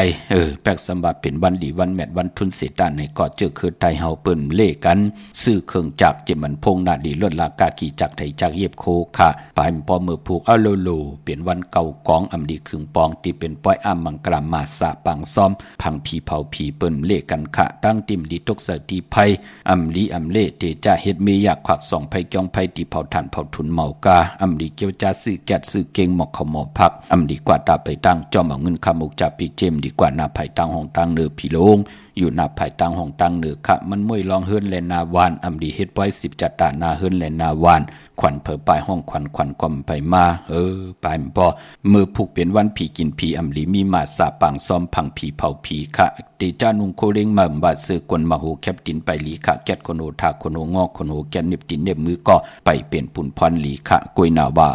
แปลกสมบัติเป็นวันดีวันแมดวันทุนเสตานในก็เจอคือไตเฮาเปิ้นเล่กันซื้อเครื่องจักรเจมันพงนาดีลวดลากากีจักไทยจักเย็บโคค่ะปลายปอมือผูกเอาโลโลเปลี่ยนวันเก่ากองอำดีขึงปองที่เป็นป้อยอ้ำมังกรามมาสะปังซ้อมพังผีเผาผีเปิ้นเล่กันค่ะตั้งติมลีตกเสตีไพอำลีอำเล่เตจ่าเฮ็ดเมียากขวักส่องไผจองไผที่เผาถ่านเผาทุนเมากาอำลีเกียวจ่าซื้อแกดซื้อเก่งหมอกขมอพักอำดีกว่าตาไปตั้งจอมเอาเงินคำอุกจับปีเจมดีกว่านาไผ่ตังห้องตังเนือผีโลงอยู่นาไผ่ตังห้องตังเนือค่ะมันมวยลองเฮิรนแลนาวานอำดีเฮ็ดไว้10จัดตานาเฮิรนแลนาวานขวัญเผอปลายห้องขวัญกลมไปมาปลายบ่มือผูกเป็นวันผีกินผีอำลีมีมาสาปังซ้อมพังผีเผาผีค่ะตีจ้านุงโคเร่งมาบาดซื้อกวนมาโหแคบตินไปหลีค่ะแกดคนโอทาคนโองอกคนโอแกนเน็บตินเน็บมือก็ไปเป็นปุ่นพรหลีค่ะกวยนาว่า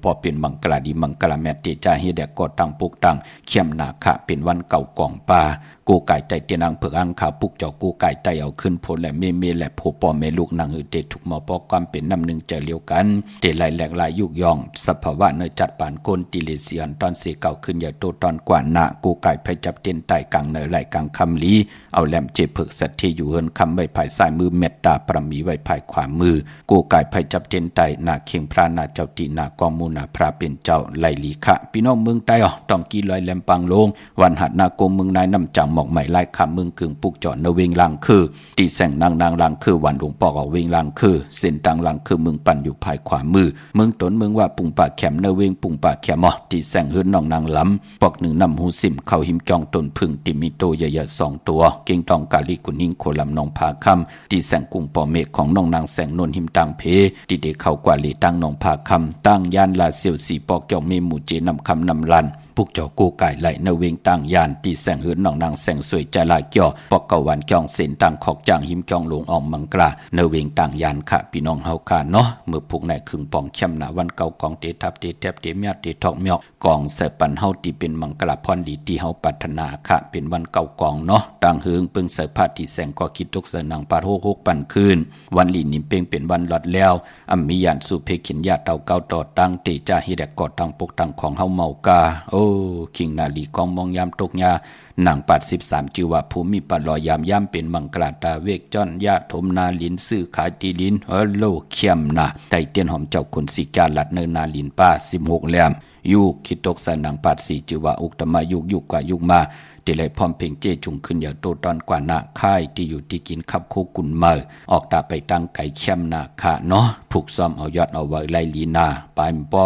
พอเป็นมังกรดีมังกรแมตติจ้าเฮแดกก็ตั้งปุกตั้งเข้มนาค่ะเป็นวันเก่ากองป่ากูไก่ใจเตียนังเผือกอังขาปุกเจ้ากูไก่ใจเอาขึ้นโพและเมและโพปอแม่ลูกนางเตถูกหมอปอความเป็นน้ำหนึ่งเจอเลียวกันเตไหลแหลกลายยุกยองสภาวะเนจัดปานโกนติเลเซียนตอนเสเก่าขึ้นอย่าโตตอนกว่าหน้ากูไก่ไปจับเตียนไตกลางเนไหลกลางคำลีเอาแหลมเจ็บเผือกสัตที่อยู่เฮินคำไว้ภายซ้ายมือเม็ดตาประมีไว้ภายขวามือกูไก่ไปจับเตียนไตหน้าเข่งพระหน้าเจ้าตีหน้ากองมูนาพระเป็นเจ้าไหลลีขะพี่น้องเมืองใต้ต้องกีลอยแหลมปังลงวันหัดนาโกเมืองนายน้ำจังหมอกใหม่ไล่คำเมืองกึ่งปุกจอดนเวงลังคือตีแสงนางลังคือวันหลวงปอกออกเวงลังคือเส้นตังลังคือเมืองปั่นอยู่ภายขวามือเมืองตนเมืองว่าปุงป่าแขมนเวงปุงป่าแขมตีแสงเฮือนนองนางล้ำปอกหนึ่งนำหูสิมเข้าหิมจองตนพึ่งติมิโตใหญ่ๆ2ตัวเก่งตองกาลิกุนิ่งโคลำนองพาคำตีแสงกุ้งปอเมฆของนองนางแสงนนหิมตังเพตีเดเข้ากว่าลีตั้งนองพาคำตั้งยานลาเซียวสีปอกเจ้าเมหมู่เจนำคำนำลันพวกเจ้ากูไก่ไหลนเวงตั้งยานตีแสงเฮือนนองนางแสงสวยใจลายเกี่ยวปอกเกาวันจองเส้นตังขอกจางหิมจองหลงออกมังกราเนเวงตั้งยานค่ะพี่น้องเฮาค่ะเนาะเมื่อพวกนายขึงปองเข้มหนาวันเก่ากองเตทับเตแทบเตเมียเตทอกเมียวกองเสปันเฮาตีเป็นมังกราพรดีที่เฮาปรารถนาค่ะเป็นวันเก่ากองเนาะต่างเฮืองปึงเสพาที่แสงก็คิดตกเสนังปาโฮกปันคืนวันลีนิมเป้งเป็นวันหลอดแล้วอัมมียานสุเพขินญาเต่าเก่าต่อตั้งเตจาฮิแดกกอตั้งปกตั้งของเฮาเมากาคิงนาลีกองมองยามตกยาหนังปัด13จิวะภูมิปัดลอยยามเป็นมังกราตาเวกจ้อนญาถมนาลินซื้อขายตีลินโลเขียมนาไตเตียนหอมเจ้าคนสิกาลัดเนนาลินป้า16แหลมยุคิดตกสนังปัด4จิวะอุกตมายุกกว่ายุกมาที่ไหลพร้อมเพ่งเจจุงขึ้นอย่าโตตอนกว่าหน้าค่ายที่อยู่ที่กินขับโคกุนเมื่อออกตาไปตั้งไก่เข้มหน้าค่ะเนาะผูกซ้อมเอายอดเอาไว้ไล่ลีนาปายปอ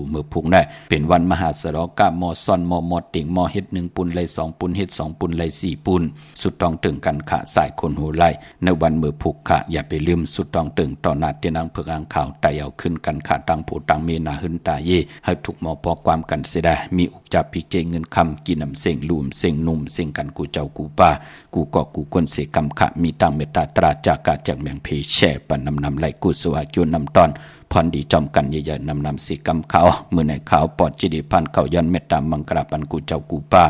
เมื่อผูกได้เป็นวันมหาสรกะมอซ่อนมอติ่งมอเฮ็ด1ปุนไล่2ปุนเฮ็ด2ปุนไล่4ปุนสุดต้องตึงกันค่ะสายคนหูไล่ในวันเมื่อผูกค่ะอย่าไปลืมสุดต้องตึงต่อหน้าเตียนังเผือกอ่างข่าวไตเอาขึ้นกันค่ะตั้งผู้ตั้งเมนาหึนตาเยให้ถูกหมอปอความกันเสียได้มีอุกจับพิเจเงินคำกินน้ำเสียงลุ่มเสียงนุ่มเสียงกันกูเจ้ากูป้ากูก็กูคนเสกำขะมีตังเมตตาตราจากาจากแมงเพแช่ปันนำไหลกูสวาจุนนำตอนพรดีจอมกันใหญ่ๆนำสีกำเขาเมื่อในขาวปอดจิดีพันเขาย้อนเมตตามังกราปันกูเจ้ากูป้า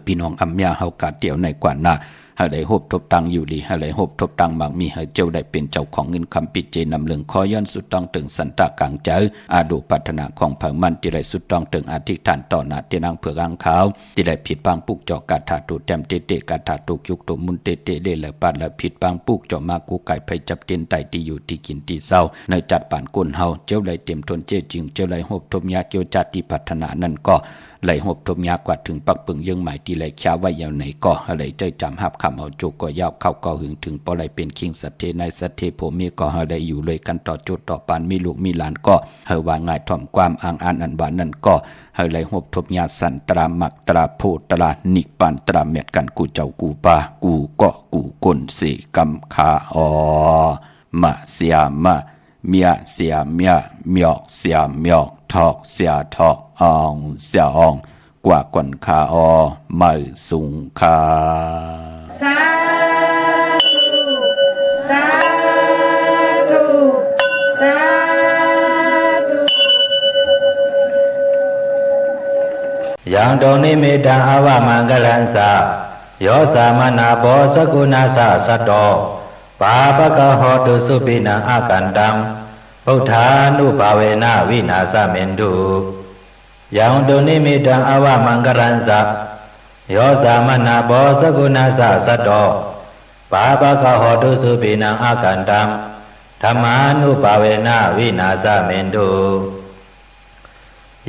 พี่น้องอัมยาเฮากาเตียวในกว่าหน้าให้ได้หบทบตังอยู่ดีให้ได้หบทบตังมากมีให้เจ้าได้เป็นเจ้าของเงินคำปิเจนำเลืองคอย้อนสุดต้องถึงสันตะกลางเจออาดูปัฒนาของเผ่ามันที่ได้สุดต้องถึงอธิษฐานต่อหน้าเตียนางเผือกอ่างขาวที่ได้ผิดบางปุกจอกกาถาตุแต้มเตเตกาถาตุยุกตุมุนเตเตเดลปาดและผิดบางปุกจอกมากูไก่ไปจับเตียนไตที่อยู่ที่กินที่เศร้าในจัดป่านก้นเฮาเจ้าได้เต็มทนเจจริงเจ้าได้หบทบยาเกี่ยวจัดที่พัฒนานั่นก็ไหลหบทมยากว่าถึงปักปึงยังหมายที่ไหลแค่ไว้ยาวไหนก็ไหลใจจำหับคำเอาโจก็ยาวเข้าก็หึงถึงปอไหลเป็นคิงสัตเทในสัตเทโพมีก็ไหลอยู่เลยกันต่อจุดต่อปานมีลูกมีหลานก็เฮว่าง่ายถ่อมความอ่างอันบานนั่นก็ไหลหบทมยาสันตรามักตราโพตรานิกปานตราเม็ดกันกูเจ้ากูป่ากูก็กูคนเสกำขามาเสียมาเมียเสียเมียเมียเสียเมียทอกเสียทอกอองเสียอองกว่าก่อนขาไม่สูงขาสาธุสาธุสาธุยังตรงนิมิตังอวมังกลันสา ယောသမနာဘောသကုဏသသတ္တောပါပကဟောတုစုပိနံအကန္တံဗုဒ္ဓ ानु ဘာဝေနဝိနာသမင်တုယံတုနိမိတံအဝမံကရံသယောသမနာဘောသကုဏသသတ္တောပါပကဟောတုစုပိနံအကန္တံဓမ္မာနုဘာဝေနဝိနာသမင်တု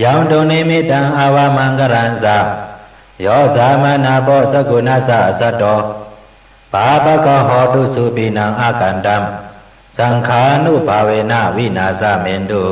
ယံတုနိမိတံအဝမံကရံသယောသမနာဘောသကုဏသသတ္တောပါပကဟောတုစုပိနံအကန္တံသံဃာနုဘာဝေနဝိနာသမင်တု